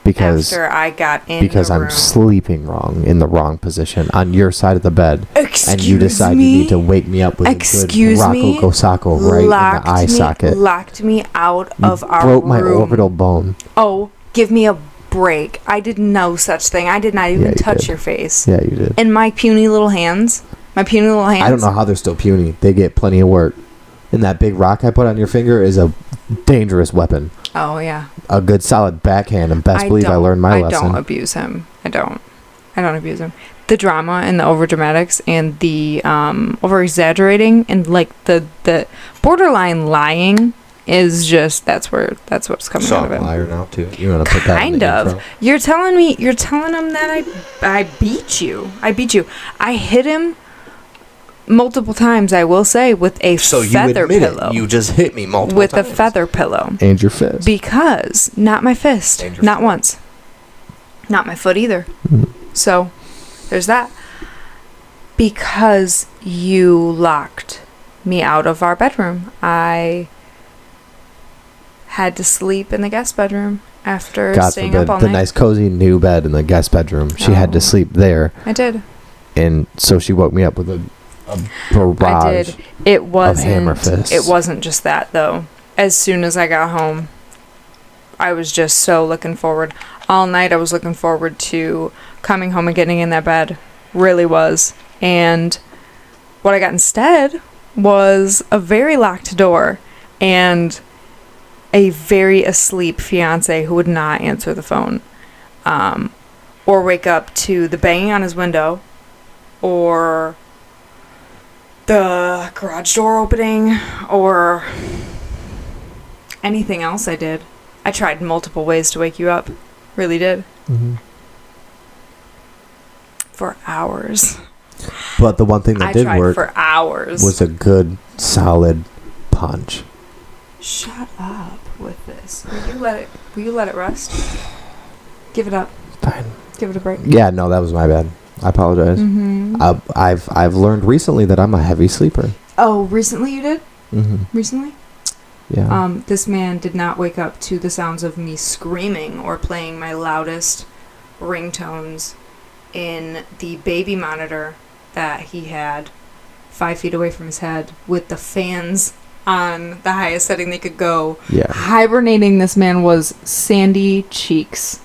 Speaker 2: Because
Speaker 1: after I got in
Speaker 2: I'm sleeping wrong in the wrong position on your side of the bed.
Speaker 1: And
Speaker 2: you decide you need to wake me up with a good Rocco Gosacco right in the eye socket.
Speaker 1: Locked me out of our
Speaker 2: room.
Speaker 1: Broke
Speaker 2: my orbital bone.
Speaker 1: Oh, give me a break. I did no such thing. I did not even touch your face.
Speaker 2: Yeah, you did.
Speaker 1: And my puny little hands. I don't
Speaker 2: know how they're still puny. They get plenty of work. And that big rock I put on your finger is a dangerous weapon.
Speaker 1: Oh, yeah.
Speaker 2: A good solid backhand, and best believe I learned my lesson.
Speaker 1: I don't abuse him. I don't abuse him. The drama and the overdramatics and the over-exaggerating and, like, the borderline lying is just, that's what's coming out of it.
Speaker 2: So I'm a liar now, too. You want to put that in the intro?
Speaker 1: You're telling him that I beat you. I hit him multiple times, I will say, with a feather pillow.
Speaker 2: You just hit me multiple times.
Speaker 1: With a feather pillow.
Speaker 2: And your fist.
Speaker 1: Because, not my fist. Not once. Not my foot either. Mm-hmm. So, there's that. Because you locked me out of our bedroom. I had to sleep in the guest bedroom after staying up all night.
Speaker 2: The nice cozy new bed in the guest bedroom. She had to sleep there.
Speaker 1: I did.
Speaker 2: And so she woke me up with a barrage of hammer fists.
Speaker 1: It wasn't just that, though. As soon as I got home, I was just so looking forward. All night I was looking forward to coming home and getting in that bed. Really was. And what I got instead was a very locked door and a very asleep fiance who would not answer the phone. Or wake up to the banging on his window or the garage door opening, or anything else I did. I tried multiple ways to wake you up. Really did.
Speaker 2: Mm-hmm.
Speaker 1: For hours.
Speaker 2: But the one thing that did work
Speaker 1: for hours
Speaker 2: was a good, solid punch.
Speaker 1: Shut up with this. Will you let it rest? Give it up.
Speaker 2: Fine.
Speaker 1: Give it a break.
Speaker 2: Yeah, no, that was my bad. I apologize.
Speaker 1: Mm-hmm.
Speaker 2: I've learned recently that I'm a heavy sleeper.
Speaker 1: Oh, recently you did?
Speaker 2: Mm-hmm.
Speaker 1: Recently?
Speaker 2: Yeah.
Speaker 1: This man did not wake up to the sounds of me screaming or playing my loudest ringtones in the baby monitor that he had 5 feet away from his head with the fans on the highest setting they could go.
Speaker 2: Yeah.
Speaker 1: Hibernating, this man was Sandy Cheeks.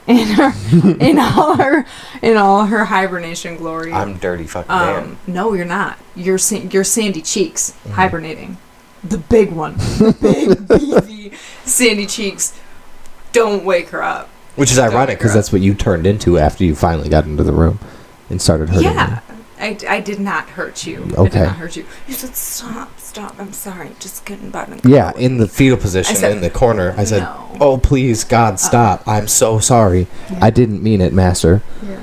Speaker 1: In all her hibernation glory.
Speaker 2: I'm dirty fucking Dan.
Speaker 1: No, you're not. You're Sandy Cheeks hibernating. The big one. The big beefy Sandy Cheeks. Don't wake her up.
Speaker 2: Which is ironic because that's what you turned into after you finally got into the room and started hurting me.
Speaker 1: I did not hurt you.
Speaker 2: Okay.
Speaker 1: I did not hurt you. You said, stop. I'm sorry. Just getting button.
Speaker 2: Yeah, in the fetal position in the corner. I said, no. Oh, please, God, stop. I'm so sorry. Yeah. I didn't mean it, master.
Speaker 1: Yeah.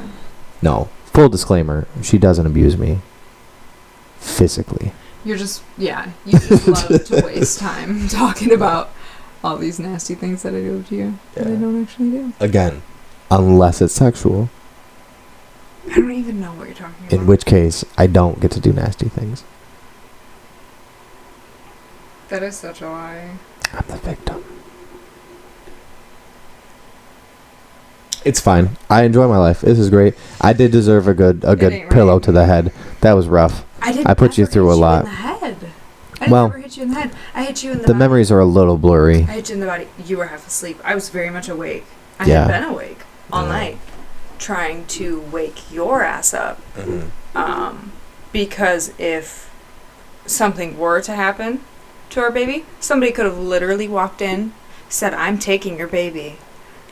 Speaker 2: No. full disclaimer, she doesn't abuse me physically.
Speaker 1: You just love to waste time talking about all these nasty things that I do to you that I don't actually do.
Speaker 2: Again, unless it's sexual.
Speaker 1: I don't even know what you're talking about.
Speaker 2: In which case, I don't get to do nasty things.
Speaker 1: That is such a lie.
Speaker 2: I'm the victim. It's fine. I enjoy my life. This is great. I did deserve a good pillow to the head. That was rough. I put you through a lot.
Speaker 1: I never hit you in the head. I hit you in the body.
Speaker 2: The memories are a little blurry.
Speaker 1: I hit you in the body. You were half asleep. I was very much awake. I had been awake all night trying to wake your ass up. Mm-hmm. Because if something were to happen to our baby, somebody could have literally walked in, said, "I'm taking your baby,"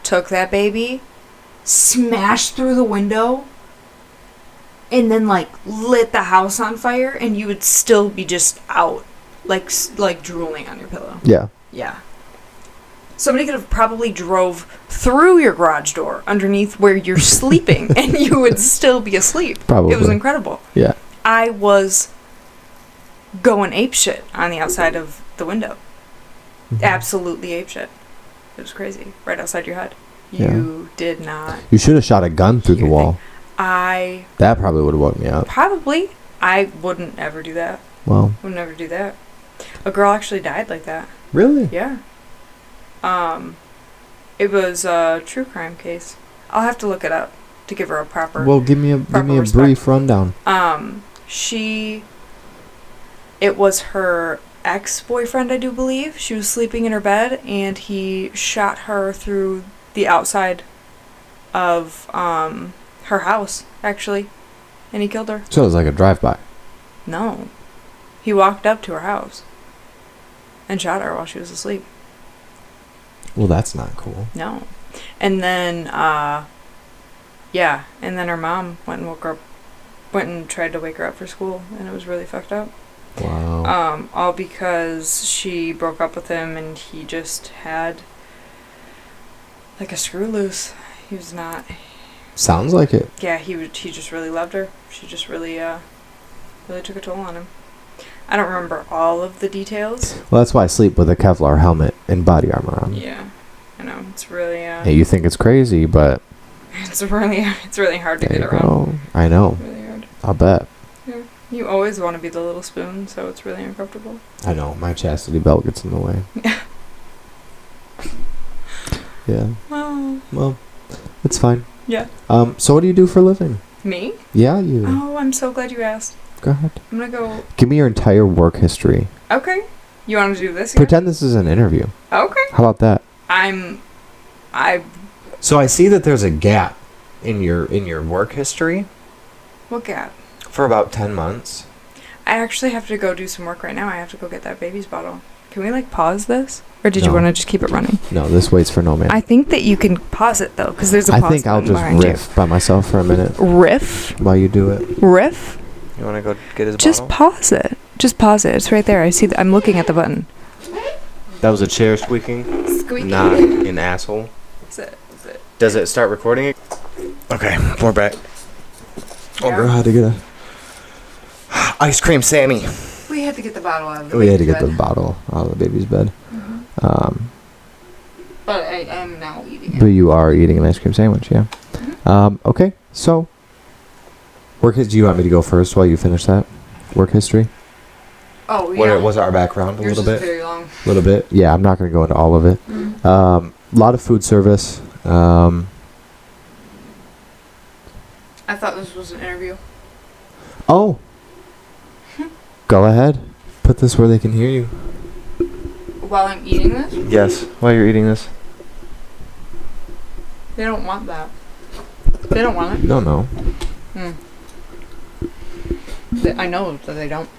Speaker 1: took that baby, smashed through the window, and then lit the house on fire, and you would still be just out, like drooling on your pillow. Yeah. Somebody could have probably drove through your garage door underneath where you're sleeping, and you would still be asleep.
Speaker 2: Probably.
Speaker 1: It was incredible.
Speaker 2: Yeah.
Speaker 1: I was going apeshit on the outside of the window. Mm-hmm. Absolutely apeshit. It was crazy. Right outside your head. You did not.
Speaker 2: You should have shot a gun through the wall. That probably would have woke me up.
Speaker 1: Probably. I wouldn't ever do that.
Speaker 2: Well.
Speaker 1: Would never do that. A girl actually died like that.
Speaker 2: Really?
Speaker 1: Yeah. It was a true crime case. I'll have to look it up to give her a proper.
Speaker 2: Well, give me a brief rundown.
Speaker 1: It was her ex-boyfriend, I do believe. She was sleeping in her bed, and he shot her through the outside of her house, actually, and he killed her.
Speaker 2: So it was like a drive-by.
Speaker 1: No, he walked up to her house and shot her while she was asleep.
Speaker 2: Well, that's not cool.
Speaker 1: No. And then, and then her mom went and tried to wake her up for school, and it was really fucked up.
Speaker 2: Wow.
Speaker 1: All because she broke up with him, and he just had, a screw loose. He was not...
Speaker 2: Sounds like it.
Speaker 1: Yeah, he just really loved her. She just really took a toll on him. I don't remember all of the details.
Speaker 2: Well, that's why I sleep with a Kevlar helmet and body armor on.
Speaker 1: Yeah, I know. It's really...
Speaker 2: Hey, you think it's crazy, but...
Speaker 1: It's really hard to get around.
Speaker 2: Go. I know.
Speaker 1: Really hard.
Speaker 2: I'll bet.
Speaker 1: Yeah. You always want to be the little spoon, so it's really uncomfortable.
Speaker 2: I know. My chastity belt gets in the way. Yeah. Well, it's fine.
Speaker 1: Yeah.
Speaker 2: So what do you do for a living?
Speaker 1: Me?
Speaker 2: Yeah, you.
Speaker 1: Oh, I'm so glad you asked.
Speaker 2: Go ahead.
Speaker 1: I'm gonna go...
Speaker 2: Give me your entire work history.
Speaker 1: Okay. You want to do this again?
Speaker 2: Pretend this is an interview.
Speaker 1: Okay.
Speaker 2: How about that? So I see that there's a gap in your work history.
Speaker 1: What gap?
Speaker 2: For about 10 months.
Speaker 1: I actually have to go do some work right now. I have to go get that baby's bottle. Can we pause this? Or did you want to just keep it running? No, this waits for no man. I think that you can pause it though, because there's a pause button. I think I'll just riff by myself for a minute. Riff? While you do it. Riff? You want to go get his bottle? Just pause it. Just pause it. It's right there. I see. I'm looking at the button. That was a chair squeaking. Squeaking. Not an asshole. That's it. That's it. Does it start recording it? Okay, we're back. Oh, girl had to get a ice cream Sammy. We had to get the bottle out of the baby's bed. The bottle out of the baby's bed. Mm-hmm. But I am now eating it. But you are eating an ice cream sandwich, yeah. Mm-hmm. Okay, so do you want me to go first while you finish that work history? Oh, yeah. What was our background? Yours a little bit. Very long. A little bit. Yeah, I'm not going to go into all of it. Mm-hmm. A lot of food service. I thought this was an interview. Oh. Go ahead. Put this where they can hear you. While I'm eating this? Yes, while you're eating this. They don't want that. They don't want it? No. I know that they don't.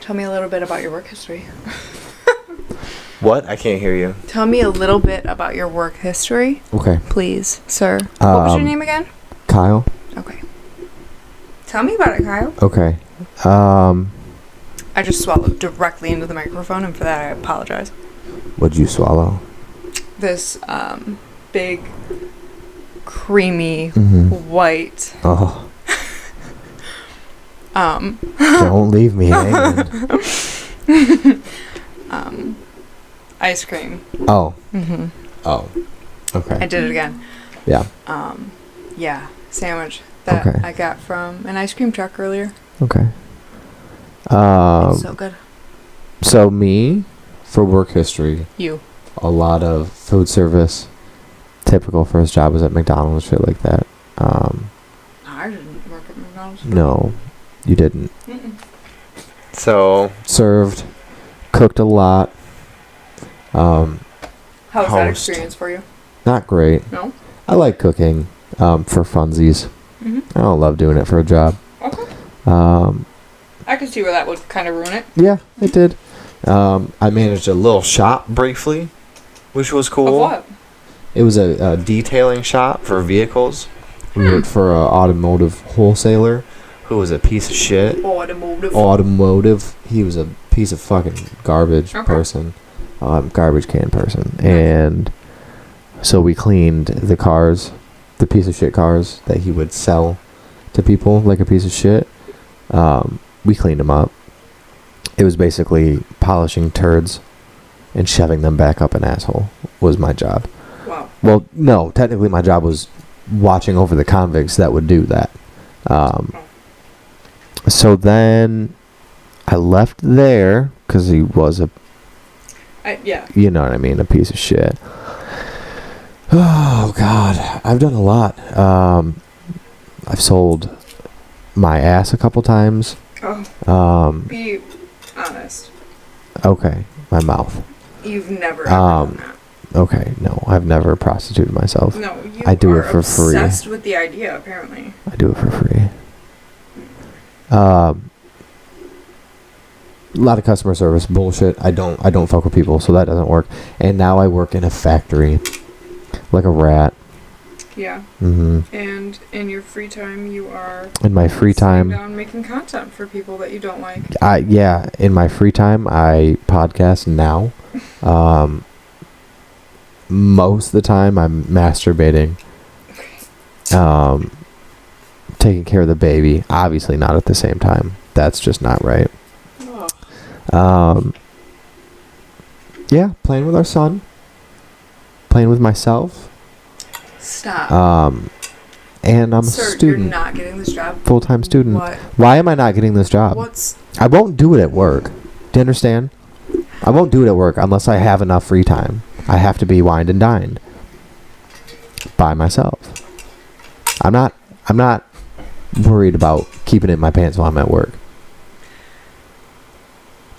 Speaker 1: Tell me a little bit about your work history. What? I can't hear you. Tell me a little bit about your work history. Okay. Please, sir. What was your name again? Kyle. Okay. Tell me about it, Kyle. Okay. I just swallowed directly into the microphone, and for that I apologize. What'd you swallow? This big creamy white.
Speaker 2: Oh. Don't leave me hanging.
Speaker 1: Ice cream.
Speaker 2: Oh.
Speaker 1: Mm-hmm.
Speaker 2: Oh. Okay.
Speaker 1: I did it again.
Speaker 2: Yeah.
Speaker 1: Yeah. Sandwich that I got from an ice cream truck earlier.
Speaker 2: Okay.
Speaker 1: It's so good.
Speaker 2: So me, for work history.
Speaker 1: You.
Speaker 2: A lot of food service. Typical first job was at McDonald's, shit like that.
Speaker 1: I didn't work at McDonald's.
Speaker 2: No, you didn't.
Speaker 1: Mm-mm.
Speaker 2: So served, cooked a lot.
Speaker 1: How was that experience for you?
Speaker 2: Not great.
Speaker 1: No.
Speaker 2: I like cooking for funsies.
Speaker 1: Mm-hmm.
Speaker 2: I don't love doing it for a job.
Speaker 1: Okay.
Speaker 2: I
Speaker 1: could see where that would kind of ruin it.
Speaker 2: Yeah, it did. I managed a little shop briefly, which was cool.
Speaker 1: Of what?
Speaker 2: It was a detailing shop for vehicles. We worked for an automotive wholesaler who was a piece of shit. Automotive. He was a piece of fucking garbage person. Garbage can person. And so we cleaned the cars, the piece of shit cars that he would sell to people like a piece of shit. We cleaned them up. It was basically polishing turds and shoving them back up an asshole was my job.
Speaker 1: Wow.
Speaker 2: Well, no, technically my job was watching over the convicts that would do that. So then I left there because he was you know what I mean, a piece of shit. Oh, God. I've done a lot. I've sold my ass a couple times.
Speaker 1: Be honest.
Speaker 2: Okay, my mouth.
Speaker 1: You've never done that.
Speaker 2: Okay, no, I've never prostituted myself.
Speaker 1: No, you
Speaker 2: I do
Speaker 1: are
Speaker 2: it for free.
Speaker 1: Obsessed with the idea, apparently.
Speaker 2: I do it for free. A lot of customer service bullshit. I don't fuck with people, so that doesn't work. And now I work in a factory, like a rat.
Speaker 1: Yeah.
Speaker 2: Mm-hmm.
Speaker 1: And in your free time, you are.
Speaker 2: In my free time,
Speaker 1: down making content for people that you don't like.
Speaker 2: In my free time, I podcast now. Most of the time, I'm masturbating. Taking care of the baby. Obviously, not at the same time. That's just not right. Yeah, playing with our son. Playing with myself.
Speaker 1: Stop.
Speaker 2: And I'm
Speaker 1: Sir,
Speaker 2: a student.
Speaker 1: You're not getting this job.
Speaker 2: Full-time student.
Speaker 1: What?
Speaker 2: Why am I not getting this job? I won't do it at work. Do you understand? I won't do it at work unless I have enough free time. I have to be wined and dined by myself. I'm not worried about keeping it in my pants while I'm at work.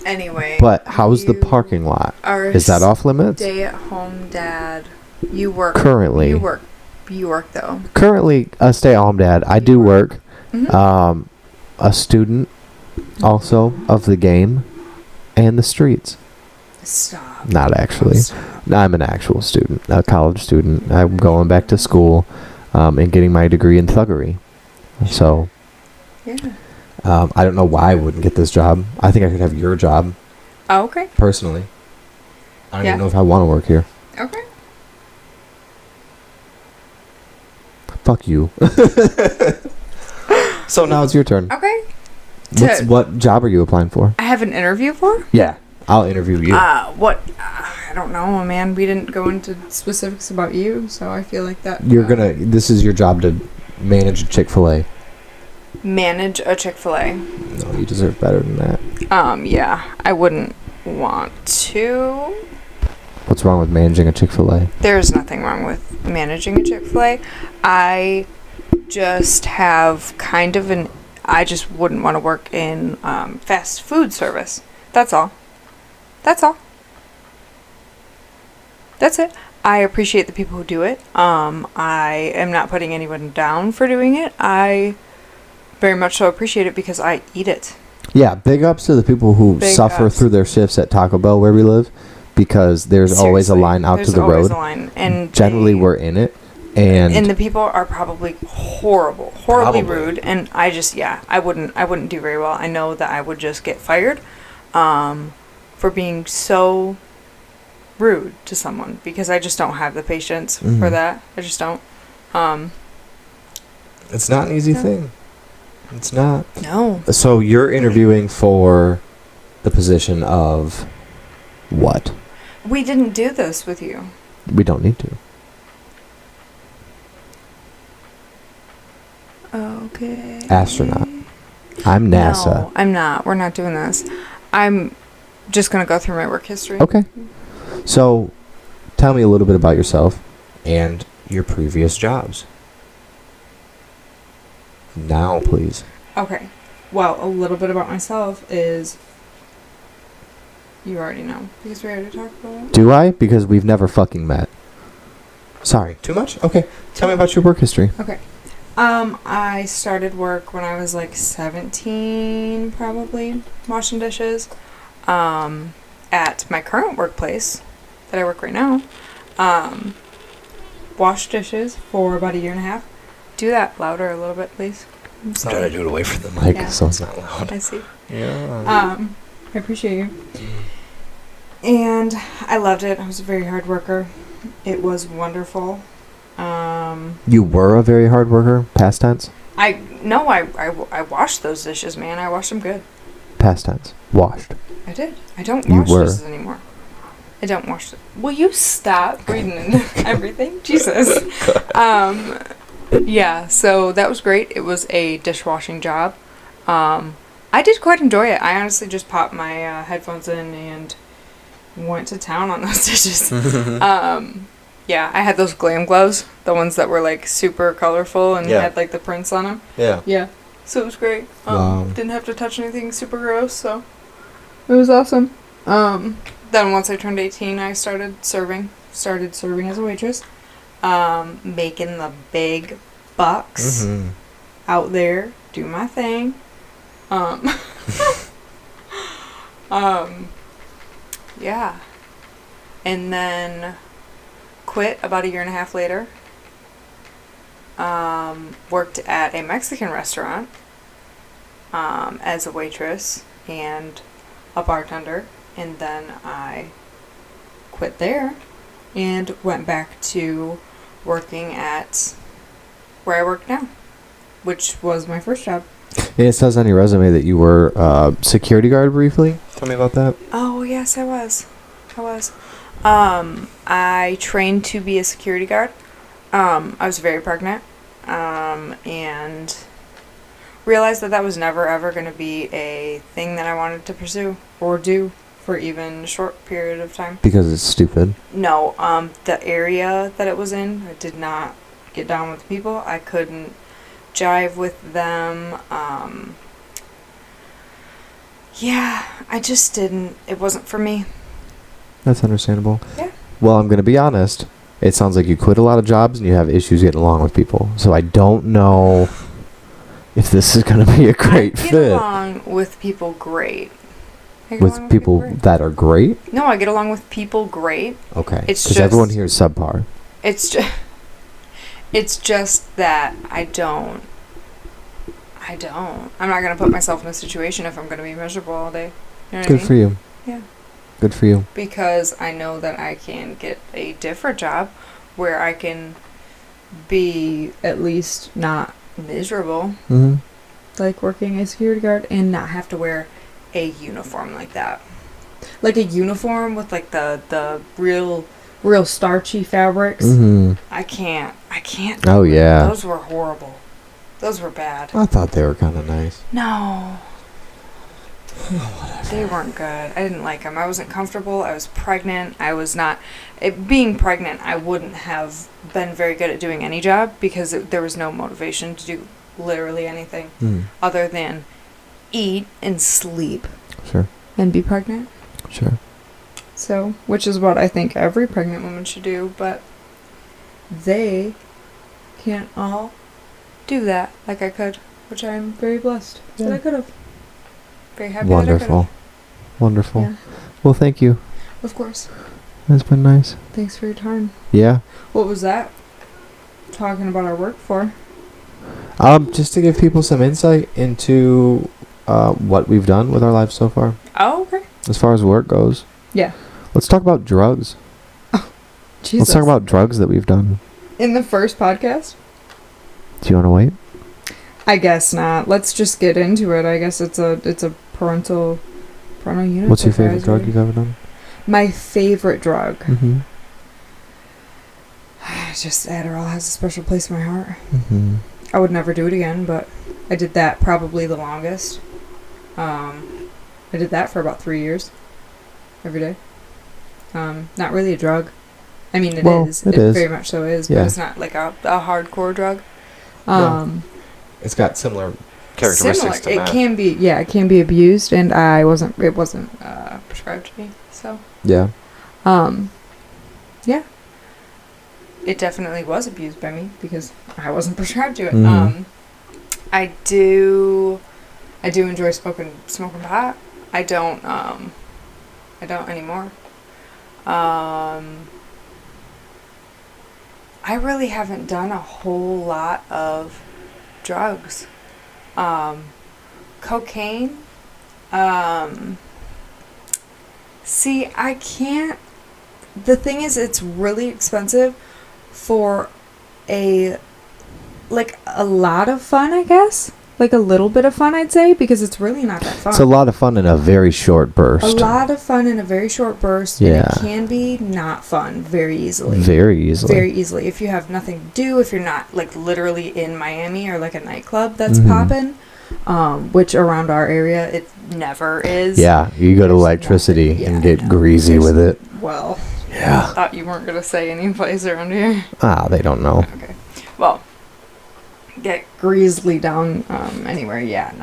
Speaker 1: Anyway.
Speaker 2: But how's the parking lot? Is that off limits?
Speaker 1: Stay-at-home dad. You work.
Speaker 2: Currently.
Speaker 1: You work though.
Speaker 2: Currently a stay-at-home dad. I do work.
Speaker 1: Mm-hmm.
Speaker 2: A student also of the game and the streets.
Speaker 1: Stop.
Speaker 2: Not actually. I'm an actual student, a college student. I'm going back to school and getting my degree in thuggery. So,
Speaker 1: yeah.
Speaker 2: I don't know why I wouldn't get this job. I think I could have your job.
Speaker 1: Oh, okay.
Speaker 2: Personally. I don't even know if I want to work here.
Speaker 1: Okay.
Speaker 2: Fuck you. So now it's your turn.
Speaker 1: Okay.
Speaker 2: What job are you applying for?
Speaker 1: I have an interview for?
Speaker 2: Yeah. I'll interview you.
Speaker 1: What? I don't know, man. We didn't go into specifics about you, so I feel like that.
Speaker 2: This is your job to manage a Chick-fil-A.
Speaker 1: Manage a Chick-fil-A.
Speaker 2: No, you deserve better than that.
Speaker 1: Yeah. I wouldn't want to.
Speaker 2: What's wrong with managing a Chick-fil-A?
Speaker 1: There's nothing wrong with managing a Chick-fil-A. I just have kind of I just wouldn't want to work in fast food service. That's all. That's it. I appreciate the people who do it. I am not putting anyone down for doing it. I very much so appreciate it because I eat it.
Speaker 2: Yeah, big ups to the people who suffer through their shifts at Taco Bell where we live, because there's always a line out to the road. There's always a line. And generally we're in it. And
Speaker 1: the people are probably horribly rude. And I just, I wouldn't do very well. I know that I would just get fired for being so rude to someone, because I just don't have the patience for that. I just don't.
Speaker 2: It's not an easy thing. It's not.
Speaker 1: No.
Speaker 2: So you're interviewing for the position of what?
Speaker 1: We didn't do this with you.
Speaker 2: We don't need to.
Speaker 1: Okay.
Speaker 2: Astronaut. I'm NASA.
Speaker 1: No, I'm not. We're not doing this. I'm just going to go through my work history.
Speaker 2: Okay. So, tell me a little bit about yourself and your previous jobs. Now, please.
Speaker 1: Okay. Well, a little bit about myself is... You already know, because we already talked about it.
Speaker 2: Do I? Because we've never fucking met. Sorry. Too much? Okay. Tell me about your work history.
Speaker 1: Okay. I started work when I was like 17, probably, washing dishes. At my current workplace that I work right now, washed dishes for about 1.5 years. Do that louder a little bit, please.
Speaker 2: I'm trying to do it away from the mic so it's not loud.
Speaker 1: I see.
Speaker 2: Yeah.
Speaker 1: I appreciate you. And I loved it. I was a very hard worker. It was wonderful.
Speaker 2: You were a very hard worker? Past tense?
Speaker 1: I washed those dishes, man. I washed them good.
Speaker 2: Past tense. Washed.
Speaker 1: I did. I don't wash dishes anymore. I don't wash them. Will you stop reading everything? Jesus. Yeah, so that was great. It was a dishwashing job. I did quite enjoy it. I honestly just popped my headphones in and went to town on those dishes. Yeah, I had those glam gloves, the ones that were like super colorful and had like the prints on them.
Speaker 2: Yeah.
Speaker 1: Yeah. So it was great.
Speaker 2: Wow.
Speaker 1: Didn't have to touch anything super gross, so it was awesome. Then once I turned 18, I started serving as a waitress, making the big bucks out there, do my thing. Yeah. And then quit about 1.5 years later. Worked at a Mexican restaurant as a waitress and a bartender, and then I quit there and went back to working at where I work now, which was my first job.
Speaker 2: And it says on your resume that you were security guard briefly. Tell me about that.
Speaker 1: Oh, yes, I was. I trained to be a security guard. I was very pregnant, and realized that was never ever going to be a thing that I wanted to pursue or do for even a short period of time.
Speaker 2: Because it's stupid.
Speaker 1: No, the area that it was in, I did not get down with people. I couldn't jive with them. Yeah, I just didn't. It wasn't for me.
Speaker 2: That's understandable.
Speaker 1: Yeah.
Speaker 2: Well, I'm going to be honest. It sounds like you quit a lot of jobs and you have issues getting along with people. So I don't know if this is going to be a great fit.
Speaker 1: I get along with people great.
Speaker 2: With people that are great?
Speaker 1: No, I get along with people great.
Speaker 2: Okay. Because everyone here is subpar.
Speaker 1: It's just that I don't. I'm not going to put myself in a situation if I'm going to be miserable all day. You know what I mean?
Speaker 2: Good for you.
Speaker 1: Yeah.
Speaker 2: Good for you.
Speaker 1: Because I know that I can get a different job where I can be at least not miserable.
Speaker 2: Mm-hmm.
Speaker 1: Like working a security guard and not have to wear a uniform like that. Like a uniform with like the real starchy fabrics.
Speaker 2: Mm-hmm.
Speaker 1: I can't.
Speaker 2: Oh, yeah.
Speaker 1: Those were horrible. Those were bad.
Speaker 2: I thought they were kind of nice.
Speaker 1: No. They weren't good. I didn't like them. I wasn't comfortable. I was pregnant. I was not... being pregnant, I wouldn't have been very good at doing any job because there was no motivation to do literally anything other than eat and sleep.
Speaker 2: Sure.
Speaker 1: And be pregnant.
Speaker 2: Sure.
Speaker 1: So, which is what I think every pregnant woman should do, but they can't all do that like I could, which I'm very blessed that I could have. Very happy that I could have.
Speaker 2: Wonderful.
Speaker 1: Yeah.
Speaker 2: Well, thank you.
Speaker 1: Of course.
Speaker 2: That's been nice.
Speaker 1: Thanks for your time.
Speaker 2: Yeah.
Speaker 1: What was that? Talking about our work for?
Speaker 2: Just to give people some insight into what we've done with our lives so far.
Speaker 1: Oh, okay.
Speaker 2: As far as work goes.
Speaker 1: Yeah.
Speaker 2: Let's talk about drugs.
Speaker 1: Oh, Jesus.
Speaker 2: Let's talk about drugs that we've done.
Speaker 1: In the first podcast?
Speaker 2: Do you want to wait?
Speaker 1: I guess not. Let's just get into it. I guess it's a parental unit.
Speaker 2: What's your favorite drug you've ever done?
Speaker 1: My favorite drug.
Speaker 2: Mm-hmm.
Speaker 1: Just Adderall has a special place in my heart.
Speaker 2: Mm-hmm.
Speaker 1: I would never do it again, but I did that probably the longest. I did that for about 3 years. Every day. Not really a drug. I mean, it is. It very much so is, but it's not like a hardcore drug.
Speaker 2: No. It's got similar characteristics to
Speaker 1: meth. It can be abused, and it wasn't prescribed to me, so.
Speaker 2: Yeah.
Speaker 1: Yeah. It definitely was abused by me because I wasn't prescribed to it.
Speaker 2: Mm-hmm.
Speaker 1: I do enjoy smoking pot. I don't anymore. I really haven't done a whole lot of drugs. Cocaine. See, I can't. The thing is, it's really expensive for a lot of fun, I guess. Like a little bit of fun, I'd say, because it's really not that fun.
Speaker 2: It's a lot of fun in a very short burst.
Speaker 1: A lot of fun in a very short burst.
Speaker 2: Yeah.
Speaker 1: And it can be not fun very easily.
Speaker 2: Very easily.
Speaker 1: Very easily. If you have nothing to do, if you're not like literally in Miami or like a nightclub that's popping, which around our area it never is.
Speaker 2: Yeah, you go to electricity and get greasy with it.
Speaker 1: Well,
Speaker 2: yeah.
Speaker 1: I thought you weren't going to say any place around here.
Speaker 2: They don't know.
Speaker 1: Okay. Well, get greasily down anywhere. Yeah,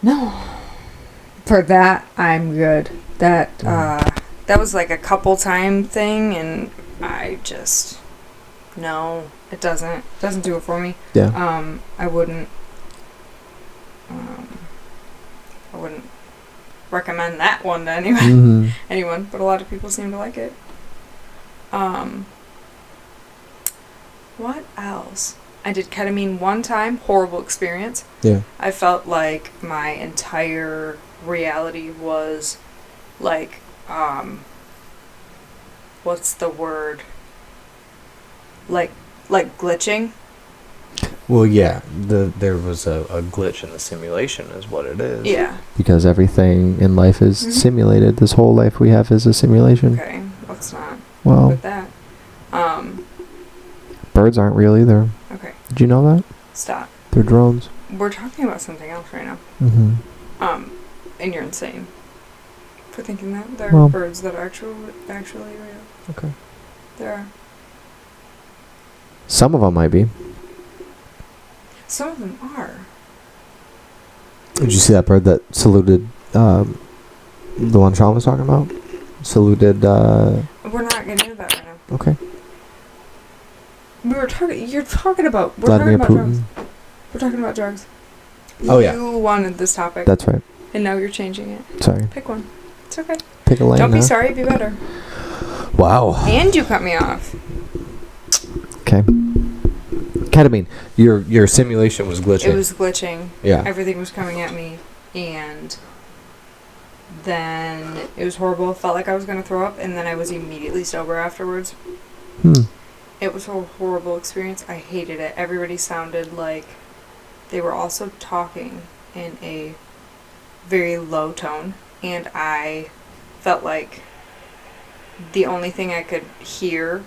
Speaker 1: no. For that, I'm good. That was like a couple time thing, and I just no, it doesn't do it for me.
Speaker 2: Yeah.
Speaker 1: I wouldn't recommend that one to anyone, but a lot of people seem to like it. What else? I did ketamine one time. Horrible experience.
Speaker 2: Yeah.
Speaker 1: I felt like my entire reality was like, what's the word? Like glitching.
Speaker 2: Well, yeah. There was a glitch in the simulation is what it is.
Speaker 1: Yeah.
Speaker 2: Because everything in life is simulated. This whole life we have is a simulation.
Speaker 1: Okay, let's not
Speaker 2: well,
Speaker 1: with that.
Speaker 2: Birds aren't real either.
Speaker 1: Okay.
Speaker 2: Did you know that?
Speaker 1: Stop.
Speaker 2: They're drones.
Speaker 1: We're talking about something else right now.
Speaker 2: Mm-hmm.
Speaker 1: And you're insane for thinking that there are birds that are actually real.
Speaker 2: Okay.
Speaker 1: There are.
Speaker 2: Some of them might be.
Speaker 1: Some of them are.
Speaker 2: Did you see that bird that saluted, the one Sean was talking about? Saluted,
Speaker 1: We're not getting into that right now.
Speaker 2: Okay.
Speaker 1: We're talking about
Speaker 2: Vladimir Putin.
Speaker 1: drugs. We're talking about drugs.
Speaker 2: Oh, yeah.
Speaker 1: You wanted this topic.
Speaker 2: That's right.
Speaker 1: And now you're changing it.
Speaker 2: Sorry.
Speaker 1: Pick one. It's okay.
Speaker 2: Pick a lane.
Speaker 1: Don't be sorry, be better.
Speaker 2: Wow.
Speaker 1: And you cut me off.
Speaker 2: Okay. Ketamine. Your simulation was glitching.
Speaker 1: It was glitching.
Speaker 2: Yeah.
Speaker 1: Everything was coming at me, and then it was horrible. Felt like I was going to throw up, and then I was immediately sober afterwards. It was a horrible experience. I hated it. Everybody sounded like they were also talking in a very low tone, and I felt like the only thing I could hear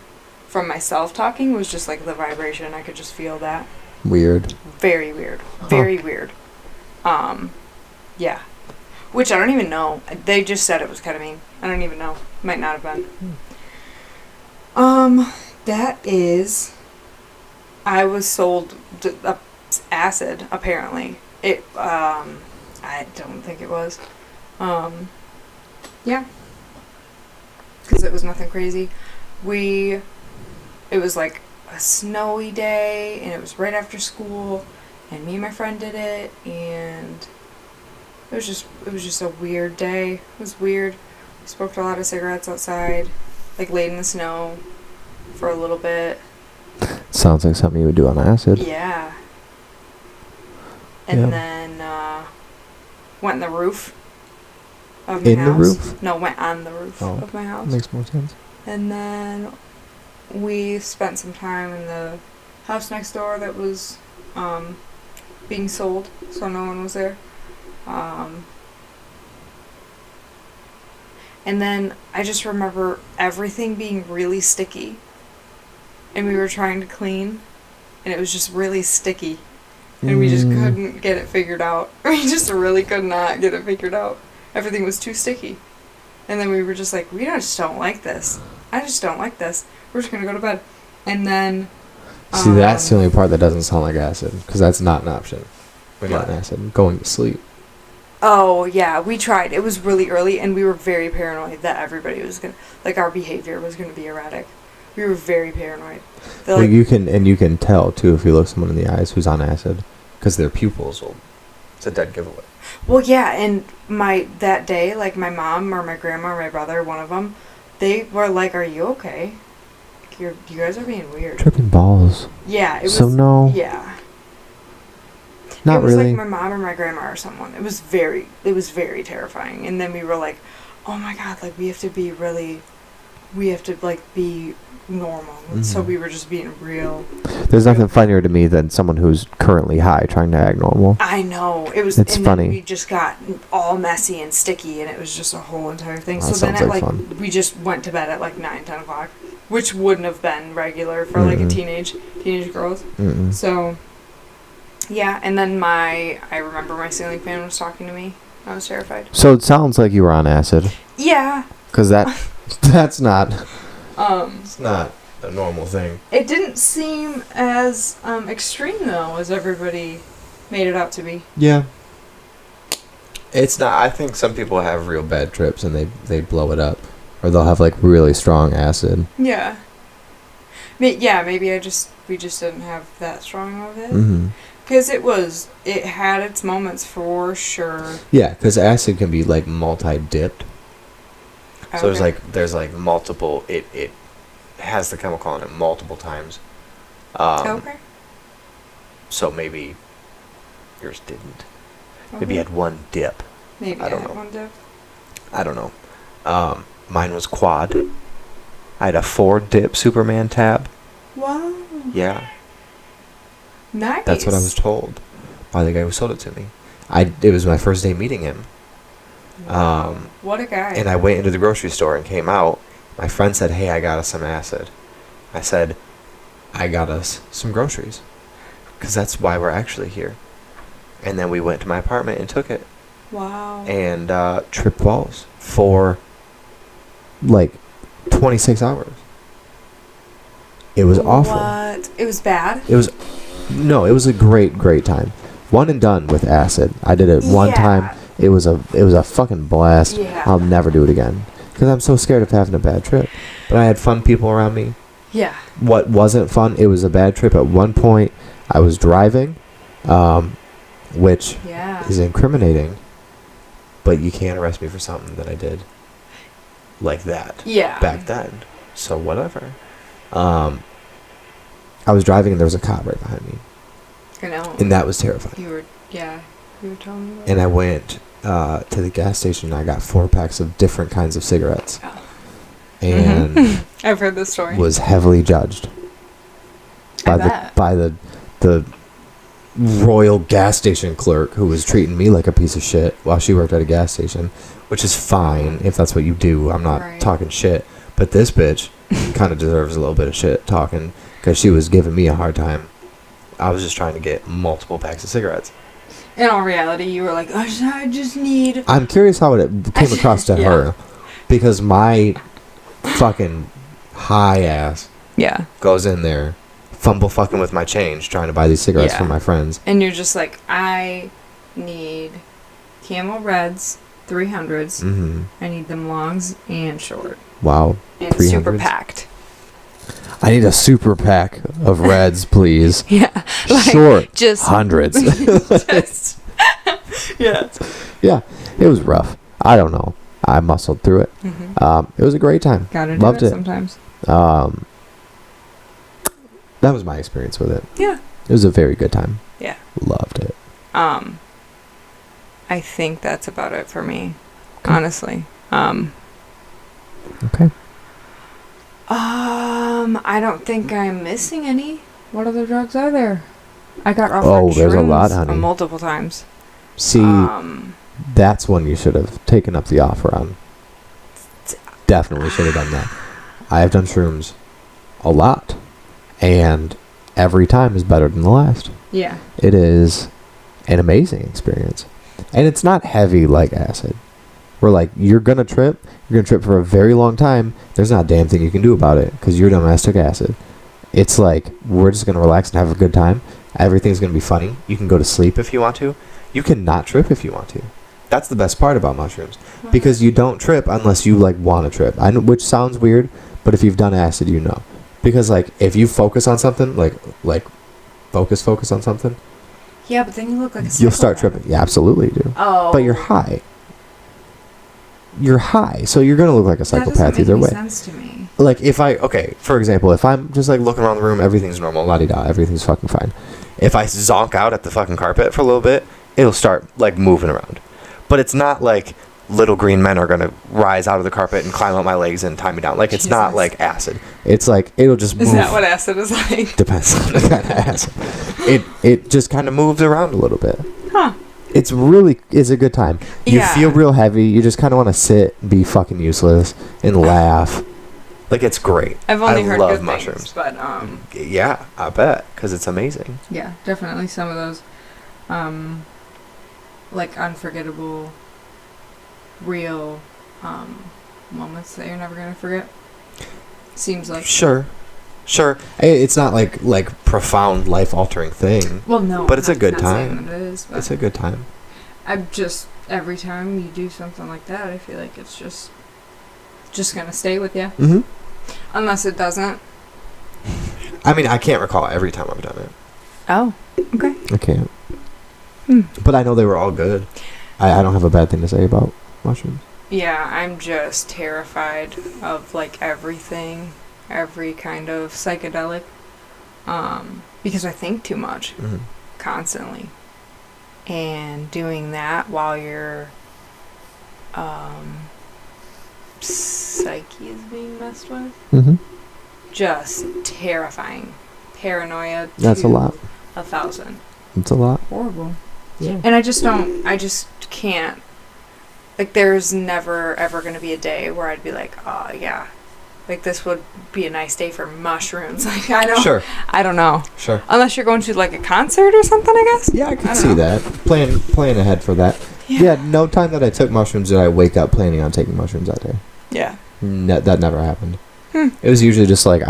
Speaker 1: from myself talking was just like the vibration. I could just feel that.
Speaker 2: Weird.
Speaker 1: Very weird. Very weird. Yeah. Which I don't even know. They just said it was ketamine. I don't even know. Might not have been. That is... I was sold acid, apparently. I don't think it was. Yeah. Because it was nothing crazy. It was like a snowy day, and it was right after school, and me and my friend did it, and it was just a weird day. It was weird. We smoked a lot of cigarettes outside, like laid in the snow for a little bit.
Speaker 2: Sounds like something you would do on acid.
Speaker 1: Yeah. And then went in the roof of my house. In the roof? No, went on the roof of my house.
Speaker 2: Makes more sense.
Speaker 1: And then we spent some time in the house next door that was being sold, so no one was there. And then I just remember everything being really sticky. And we were trying to clean, and it was just really sticky. And we just couldn't get it figured out. We just really could not get it figured out. Everything was too sticky. And then we were just like, we just don't like this. I just don't like this. We're just going to go to bed. And then...
Speaker 2: See, that's the only part that doesn't sound like acid, because that's not an option. We got an acid. Going to sleep.
Speaker 1: Oh, yeah, we tried. It was really early, and we were very paranoid that everybody was going to... Like, our behavior was going to be erratic. We were very paranoid.
Speaker 2: Well, you can tell, too, if you look someone in the eyes who's on acid, because their pupils will... It's a dead giveaway.
Speaker 1: Well, yeah, and that day, like, my mom or my grandma or my brother, one of them, they were like, are you okay? You guys are being weird.
Speaker 2: Tripping balls.
Speaker 1: Yeah, it was...
Speaker 2: So, no.
Speaker 1: Yeah.
Speaker 2: Not really.
Speaker 1: It was like my mom or my grandma or someone. It was very terrifying. And then we were like, oh my God, like, we have to, like, be normal. Mm-hmm. So we were just being real.
Speaker 2: There's nothing funnier to me than someone who's currently high trying to act normal.
Speaker 1: I know. It's funny. We just got all messy and sticky, and it was just a whole entire thing.
Speaker 2: That
Speaker 1: so then
Speaker 2: fun.
Speaker 1: We just went to bed at like 9, 10 o'clock, which wouldn't have been regular for like a teenage girls.
Speaker 2: Mm-mm.
Speaker 1: So, yeah. And then I remember my ceiling fan was talking to me. I was terrified.
Speaker 2: So it sounds like you were on acid.
Speaker 1: Yeah.
Speaker 2: Because that's not... it's not a normal thing.
Speaker 1: It didn't seem as extreme, though, as everybody made it out to be.
Speaker 2: Yeah. It's not. I think some people have real bad trips and they blow it up. Or they'll have, like, really strong acid.
Speaker 1: Yeah. Maybe we just didn't have that strong of it.
Speaker 2: Mm-hmm.
Speaker 1: Because it had its moments for sure.
Speaker 2: Yeah, because acid can be, like, multi-dipped. So
Speaker 1: Okay.
Speaker 2: there's multiple. It has the chemical in it multiple times.
Speaker 1: Okay.
Speaker 2: So maybe yours didn't.
Speaker 1: Okay.
Speaker 2: Maybe you had one dip.
Speaker 1: Maybe
Speaker 2: I don't
Speaker 1: had
Speaker 2: know.
Speaker 1: one dip.
Speaker 2: I don't know. Mine was quad. I had a 4-dip Superman tab.
Speaker 1: Wow.
Speaker 2: Yeah.
Speaker 1: Nice.
Speaker 2: That's what I was told by the guy who sold it to me. It was my first day meeting him.
Speaker 1: Wow. What a guy.
Speaker 2: And I went into the grocery store and came out. My friend said, hey, I got us some acid. I said, I got us some groceries. Because that's why we're actually here. And then we went to my apartment and took it.
Speaker 1: Wow.
Speaker 2: And tripped balls for, like, 26 hours. It was awful.
Speaker 1: What? It was bad?
Speaker 2: It was a great time. One and done with acid. I did it one time. It was a fucking blast.
Speaker 1: Yeah.
Speaker 2: I'll never do it again. Because I'm so scared of having a bad trip. But I had fun people around me.
Speaker 1: Yeah.
Speaker 2: What wasn't fun, it was a bad trip. At one point, I was driving, which is incriminating. But you can't arrest me for something that I did like that back then. So whatever. I was driving and there was a cop right behind me.
Speaker 1: I know.
Speaker 2: And that was terrifying.
Speaker 1: You were telling me about
Speaker 2: And I went to the gas station and I got 4 packs of different kinds of cigarettes.
Speaker 1: Oh.
Speaker 2: And
Speaker 1: I've heard this story.
Speaker 2: Was heavily judged by the royal gas station clerk who was treating me like a piece of shit while she worked at a gas station, which is fine if that's what you do. I'm not talking shit. But this bitch kind of deserves a little bit of shit talking because she was giving me a hard time. I was just trying to get multiple packs of cigarettes.
Speaker 1: In all reality, you were like, I just need...
Speaker 2: I'm curious how it came across to her. Because my fucking high ass goes in there, fumble fucking with my change, trying to buy these cigarettes for my friends.
Speaker 1: And you're just like, I need Camel Reds, 300s.
Speaker 2: Mm-hmm.
Speaker 1: I need them longs and short.
Speaker 2: Wow.
Speaker 1: And
Speaker 2: 300s?
Speaker 1: super packed.
Speaker 2: I need a super pack of Reds, please.
Speaker 1: Yeah.
Speaker 2: Like, short.
Speaker 1: Just
Speaker 2: hundreds.
Speaker 1: Yeah.
Speaker 2: Yeah. It was rough. I don't know. I muscled through it. Mm-hmm. It was a great time.
Speaker 1: Gotta
Speaker 2: Loved
Speaker 1: do
Speaker 2: it
Speaker 1: sometimes.
Speaker 2: That was my experience with it.
Speaker 1: Yeah.
Speaker 2: It was a very good time.
Speaker 1: Yeah.
Speaker 2: Loved it.
Speaker 1: I think that's about it for me. Okay. Honestly.
Speaker 2: Okay.
Speaker 1: I don't think I'm missing any. What other drugs are there? I got offered
Speaker 2: Oh, there's a lot,
Speaker 1: shrooms
Speaker 2: honey.
Speaker 1: multiple times.
Speaker 2: See, that's one you should have taken up the offer on. Definitely should have done that. I have done shrooms a lot, and every time is better than the last.
Speaker 1: Yeah.
Speaker 2: It is an amazing experience. And it's not heavy like acid. Where, like, you're going to trip for a very long time. There's not a damn thing you can do about it because your dumbass took acid. It's like, we're just going to relax and have a good time. Everything's going to be funny. You can go to sleep if you want to. You can not trip if you want to. That's the best part about mushrooms. Because you don't trip unless you, like, want to trip. I know, which sounds weird, but if you've done acid, you know. Because, like, if you focus on something, like focus on something.
Speaker 1: Yeah, but then you look like a psychopath.
Speaker 2: You'll start tripping. Yeah, absolutely you do.
Speaker 1: Oh.
Speaker 2: But you're high. You're high, so you're going to look like a psychopath either way.
Speaker 1: That doesn't make any sense to me.
Speaker 2: Like, for example, if I'm just, like, looking around the room, everything's normal, la-di-da, everything's fucking fine. If I zonk out at the fucking carpet for a little bit, it'll start, like, moving around. But it's not like little green men are going to rise out of the carpet and climb up my legs and tie me down. Like, it's not like acid. It's like, it'll just move.
Speaker 1: Is that what acid is like?
Speaker 2: Depends on the kind of acid. It just kind of moves around a little bit.
Speaker 1: Huh.
Speaker 2: It's a good time. You feel real heavy. You just kind of want to sit and be fucking useless and laugh. Like, it's great.
Speaker 1: I've only heard
Speaker 2: love
Speaker 1: good
Speaker 2: mushrooms.
Speaker 1: things, but
Speaker 2: yeah, I bet, because it's amazing.
Speaker 1: Yeah, definitely some of those like unforgettable real moments that you're never going to forget. Seems like.
Speaker 2: Sure. It's not like profound life altering thing.
Speaker 1: Well, no.
Speaker 2: But it's a good time.
Speaker 1: It is,
Speaker 2: it's a good time.
Speaker 1: I'm just, every time you do something like that, I feel like it's just going to stay with you.
Speaker 2: Mm-hmm.
Speaker 1: Unless it doesn't.
Speaker 2: I mean, I can't recall every time I've done it.
Speaker 1: Oh, okay.
Speaker 2: I can't. But I know they were all good. I don't have a bad thing to say about mushrooms.
Speaker 1: Yeah, I'm just terrified of, like, everything. Every kind of psychedelic. Because I think too much.
Speaker 2: Mm-hmm.
Speaker 1: Constantly. And doing that while your psyche is being messed with.
Speaker 2: Mm-hmm.
Speaker 1: Just terrifying. Paranoia.
Speaker 2: That's a lot.
Speaker 1: 1,000.
Speaker 2: It's a lot.
Speaker 1: Horrible.
Speaker 2: Yeah.
Speaker 1: And I just can't. Like, there's never ever going to be a day where I'd be like, oh, yeah. Like, this would be a nice day for mushrooms. Like, I don't. Sure. I don't know.
Speaker 2: Sure.
Speaker 1: Unless you're going to, like, a concert or something, I guess.
Speaker 2: Yeah, I can see that. Plan ahead for that. Yeah, no time that I took mushrooms did I wake up planning on taking mushrooms that day.
Speaker 1: Yeah.
Speaker 2: That never happened. It was usually just like,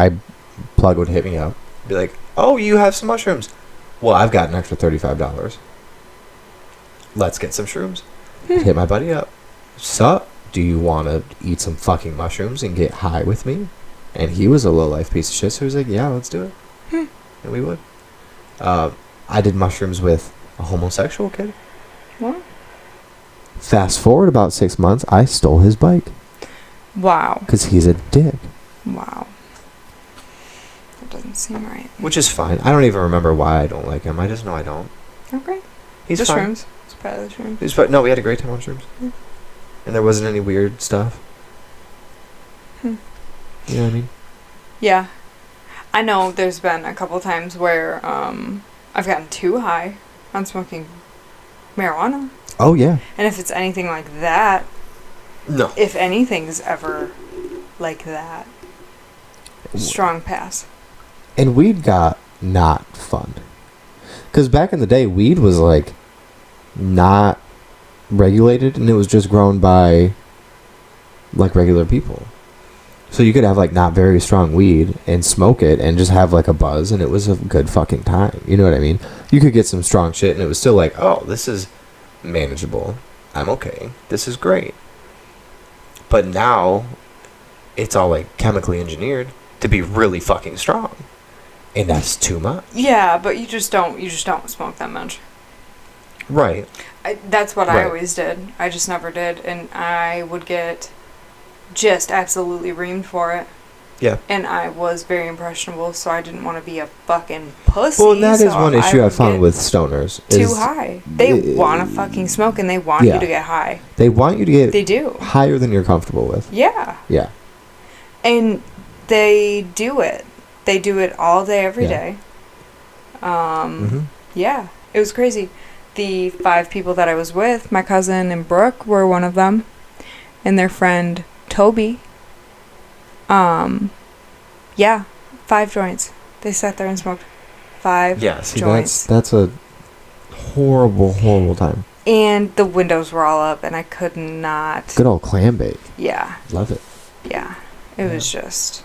Speaker 2: plug would hit me up. Be like, oh, you have some mushrooms. Well, I've got an extra $35. Let's get some shrooms. Hit my buddy up. Sup? Do you want to eat some fucking mushrooms and get high with me? And he was a low-life piece of shit, so he was like, yeah, let's do it. And we would. I did mushrooms with a homosexual kid.
Speaker 1: What?
Speaker 2: Fast forward about 6 months, I stole his bike.
Speaker 1: Wow.
Speaker 2: Because he's a dick.
Speaker 1: Wow. That doesn't seem right.
Speaker 2: Which is fine. I don't even remember why I don't like him. I just know I don't.
Speaker 1: Okay.
Speaker 2: He's
Speaker 1: the
Speaker 2: fine.
Speaker 1: Shrooms. It's part of the shrooms.
Speaker 2: No, we had a great time on shrooms. And there wasn't any weird stuff. You know what I mean?
Speaker 1: Yeah. I know there's been a couple times where I've gotten too high on smoking marijuana.
Speaker 2: Oh, yeah.
Speaker 1: And if it's anything like that,
Speaker 2: no.
Speaker 1: If anything's ever like that, strong pass.
Speaker 2: And weed got not fun. Because back in the day, weed was like not regulated, and it was just grown by like regular people. So you could have like not very strong weed and smoke it and just have like a buzz, and it was a good fucking time. You know what I mean? You could get some strong shit, and it was still like, oh, this is manageable. I'm okay. This is great. But now it's all like chemically engineered to be really fucking strong, and that's too much.
Speaker 1: Yeah, but you just don't smoke that much.
Speaker 2: Right.
Speaker 1: That's what I always did. I just never did, and I would get just absolutely reamed for it. Yeah. And I was very impressionable, so I didn't want to be a fucking pussy.
Speaker 2: Well, that is one issue I found with stoners.
Speaker 1: Too high. They want to fucking smoke, and they want you to get high.
Speaker 2: They want you to get
Speaker 1: They do.
Speaker 2: higher than you're comfortable with.
Speaker 1: Yeah.
Speaker 2: Yeah.
Speaker 1: And they do it. They do it all day, every day. Yeah, it was crazy. The 5 people that I was with, my cousin and Brooke were one of them, and their friend Toby. Yeah, 5 joints. They sat there and smoked 5 joints.
Speaker 2: That's a horrible time.
Speaker 1: And the windows were all up, and I could not.
Speaker 2: Good old clam bake.
Speaker 1: Yeah.
Speaker 2: Love it.
Speaker 1: Yeah. It was just.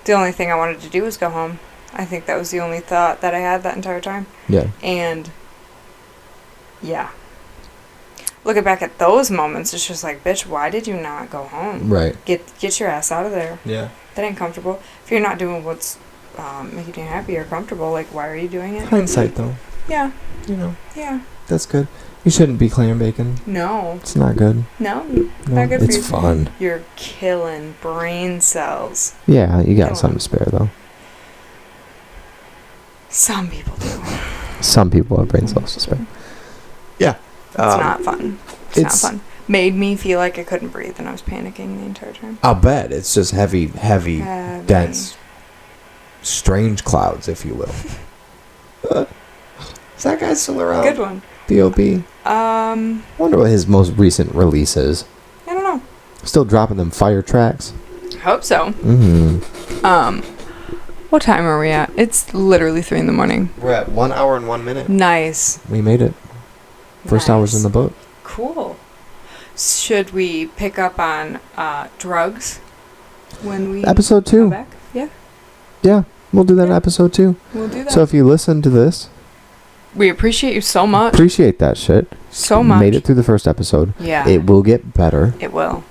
Speaker 1: The only thing I wanted to do was go home. I think that was the only thought that I had that entire time.
Speaker 2: Yeah.
Speaker 1: And. Yeah. Looking back at those moments, it's just like, bitch, why did you not go home?
Speaker 2: Right.
Speaker 1: Get your ass out of there.
Speaker 2: Yeah.
Speaker 1: That ain't comfortable. If you're not doing what's making you happy or comfortable, like, why are you doing it?
Speaker 2: Hindsight, though.
Speaker 1: Yeah.
Speaker 2: You know.
Speaker 1: Yeah.
Speaker 2: That's good. You shouldn't be clam baking.
Speaker 1: No.
Speaker 2: It's not good.
Speaker 1: No. Not good for you.
Speaker 2: It's fun.
Speaker 1: You're killing brain cells.
Speaker 2: Yeah, you got something to spare, though.
Speaker 1: Some people do.
Speaker 2: Some people have brain cells to spare. Yeah.
Speaker 1: It's not fun. It's not fun. Made me feel like I couldn't breathe and I was panicking the entire time.
Speaker 2: I'll bet. It's just heavy, dense, strange clouds, if you will. Is that guy still around?
Speaker 1: Good one.
Speaker 2: B.O.B. I wonder what his most recent release is.
Speaker 1: I don't know.
Speaker 2: Still dropping them fire tracks?
Speaker 1: Hope so. What time are we at? It's literally 3 a.m.
Speaker 2: We're at 1 hour and 1 minute.
Speaker 1: Nice.
Speaker 2: We made it. First hour's in the book.
Speaker 1: Cool. Should we pick up on drugs when we
Speaker 2: episode 2?
Speaker 1: Come back? Yeah.
Speaker 2: Yeah, we'll do that in episode 2.
Speaker 1: We'll do that.
Speaker 2: So if you listen to this,
Speaker 1: we appreciate you so much.
Speaker 2: Appreciate that shit.
Speaker 1: So much.
Speaker 2: Made it through the first episode.
Speaker 1: Yeah.
Speaker 2: It will get better.
Speaker 1: It will.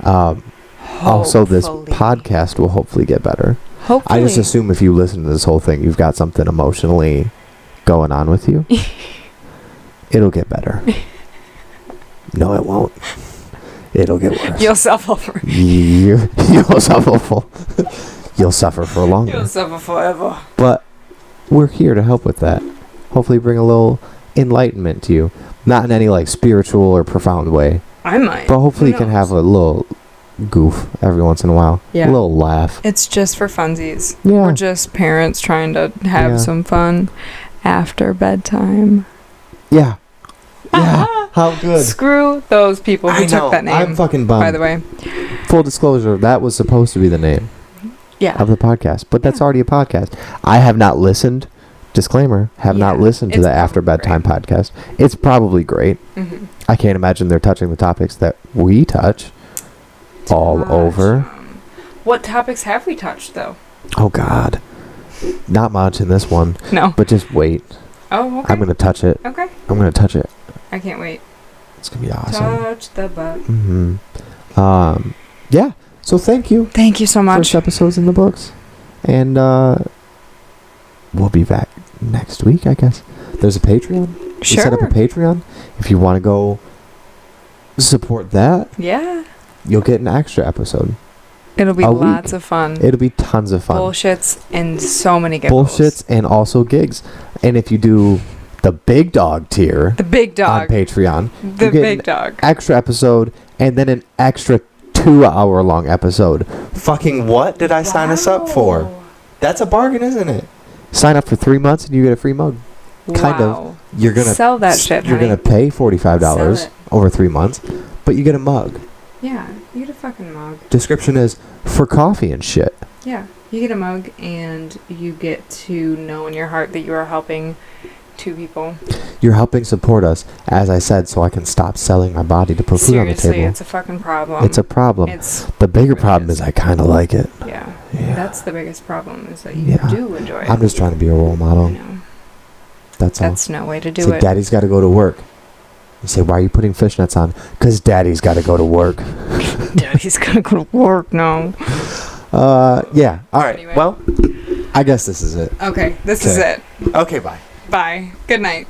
Speaker 2: Also, this podcast will hopefully get better.
Speaker 1: Hopefully.
Speaker 2: I just assume if you listen to this whole thing, you've got something emotionally going on with you. It'll get better. No, it won't. It'll get worse.
Speaker 1: You'll suffer.
Speaker 2: You'll suffer. You'll suffer for longer.
Speaker 1: You'll suffer forever.
Speaker 2: But we're here to help with that. Hopefully bring a little enlightenment to you. Not in any like spiritual or profound way.
Speaker 1: I might.
Speaker 2: But hopefully you can have a little goof every once in a while. Yeah. A little laugh.
Speaker 1: It's just for funsies.
Speaker 2: Yeah.
Speaker 1: We're just parents trying to have some fun after bedtime.
Speaker 2: Yeah. Yeah. How good.
Speaker 1: Screw those people who took that name.
Speaker 2: I'm fucking bummed.
Speaker 1: By the way.
Speaker 2: Full disclosure, that was supposed to be the name of the podcast. But that's already a podcast. I have not listened. Disclaimer, have not listened to the After Bedtime podcast. It's probably great. Mm-hmm. I can't imagine they're touching the topics that we touch all over.
Speaker 1: What topics have we touched, though?
Speaker 2: Oh, God. Not much in this one.
Speaker 1: No.
Speaker 2: But just wait.
Speaker 1: Oh, okay.
Speaker 2: I'm going to touch it.
Speaker 1: Okay.
Speaker 2: I'm going to touch it.
Speaker 1: I can't wait.
Speaker 2: It's going to be awesome.
Speaker 1: Touch the butt.
Speaker 2: Mm-hmm. Yeah. So thank you.
Speaker 1: Thank you so much.
Speaker 2: First episode's in the books. And we'll be back next week, I guess. There's a Patreon.
Speaker 1: Sure.
Speaker 2: We set up a Patreon. If you want to go support that, you'll get an extra episode.
Speaker 1: It'll be lots of fun.
Speaker 2: It'll be tons of fun.
Speaker 1: Bullshits and so many giggles.
Speaker 2: Bullshits and also gigs. And if you do the big dog tier,
Speaker 1: the big dog
Speaker 2: on Patreon,
Speaker 1: the big dog,
Speaker 2: extra episode, and then an extra 2-hour-long episode. Fucking what did I sign us up for? That's a bargain, isn't it? Sign up for 3 months and you get a free mug. Kind of. You're gonna
Speaker 1: sell that shit.
Speaker 2: You're gonna pay $45 over 3 months, but you get a mug.
Speaker 1: Yeah, you get a fucking mug.
Speaker 2: Description is for coffee and shit.
Speaker 1: Yeah, you get a mug and you get to know in your heart that you are helping 2 people.
Speaker 2: You're helping support us, as I said, so I can stop selling my body to put food on the table.
Speaker 1: Seriously, it's a fucking problem.
Speaker 2: It's a problem. The bigger problem is I kind of like it.
Speaker 1: Yeah. That's the biggest problem, is that you do enjoy it.
Speaker 2: I'm just trying to be a role model.
Speaker 1: I know.
Speaker 2: That's all.
Speaker 1: That's no way to do it.
Speaker 2: Daddy's got to go to work. You say, why are you putting fishnets on? Because Daddy's got to go to work.
Speaker 1: Daddy's got to go to work, no.
Speaker 2: Yeah. All right.
Speaker 1: Anyway.
Speaker 2: Well, I guess this is it.
Speaker 1: Okay. This is it.
Speaker 2: Okay, bye.
Speaker 1: Bye. Good night.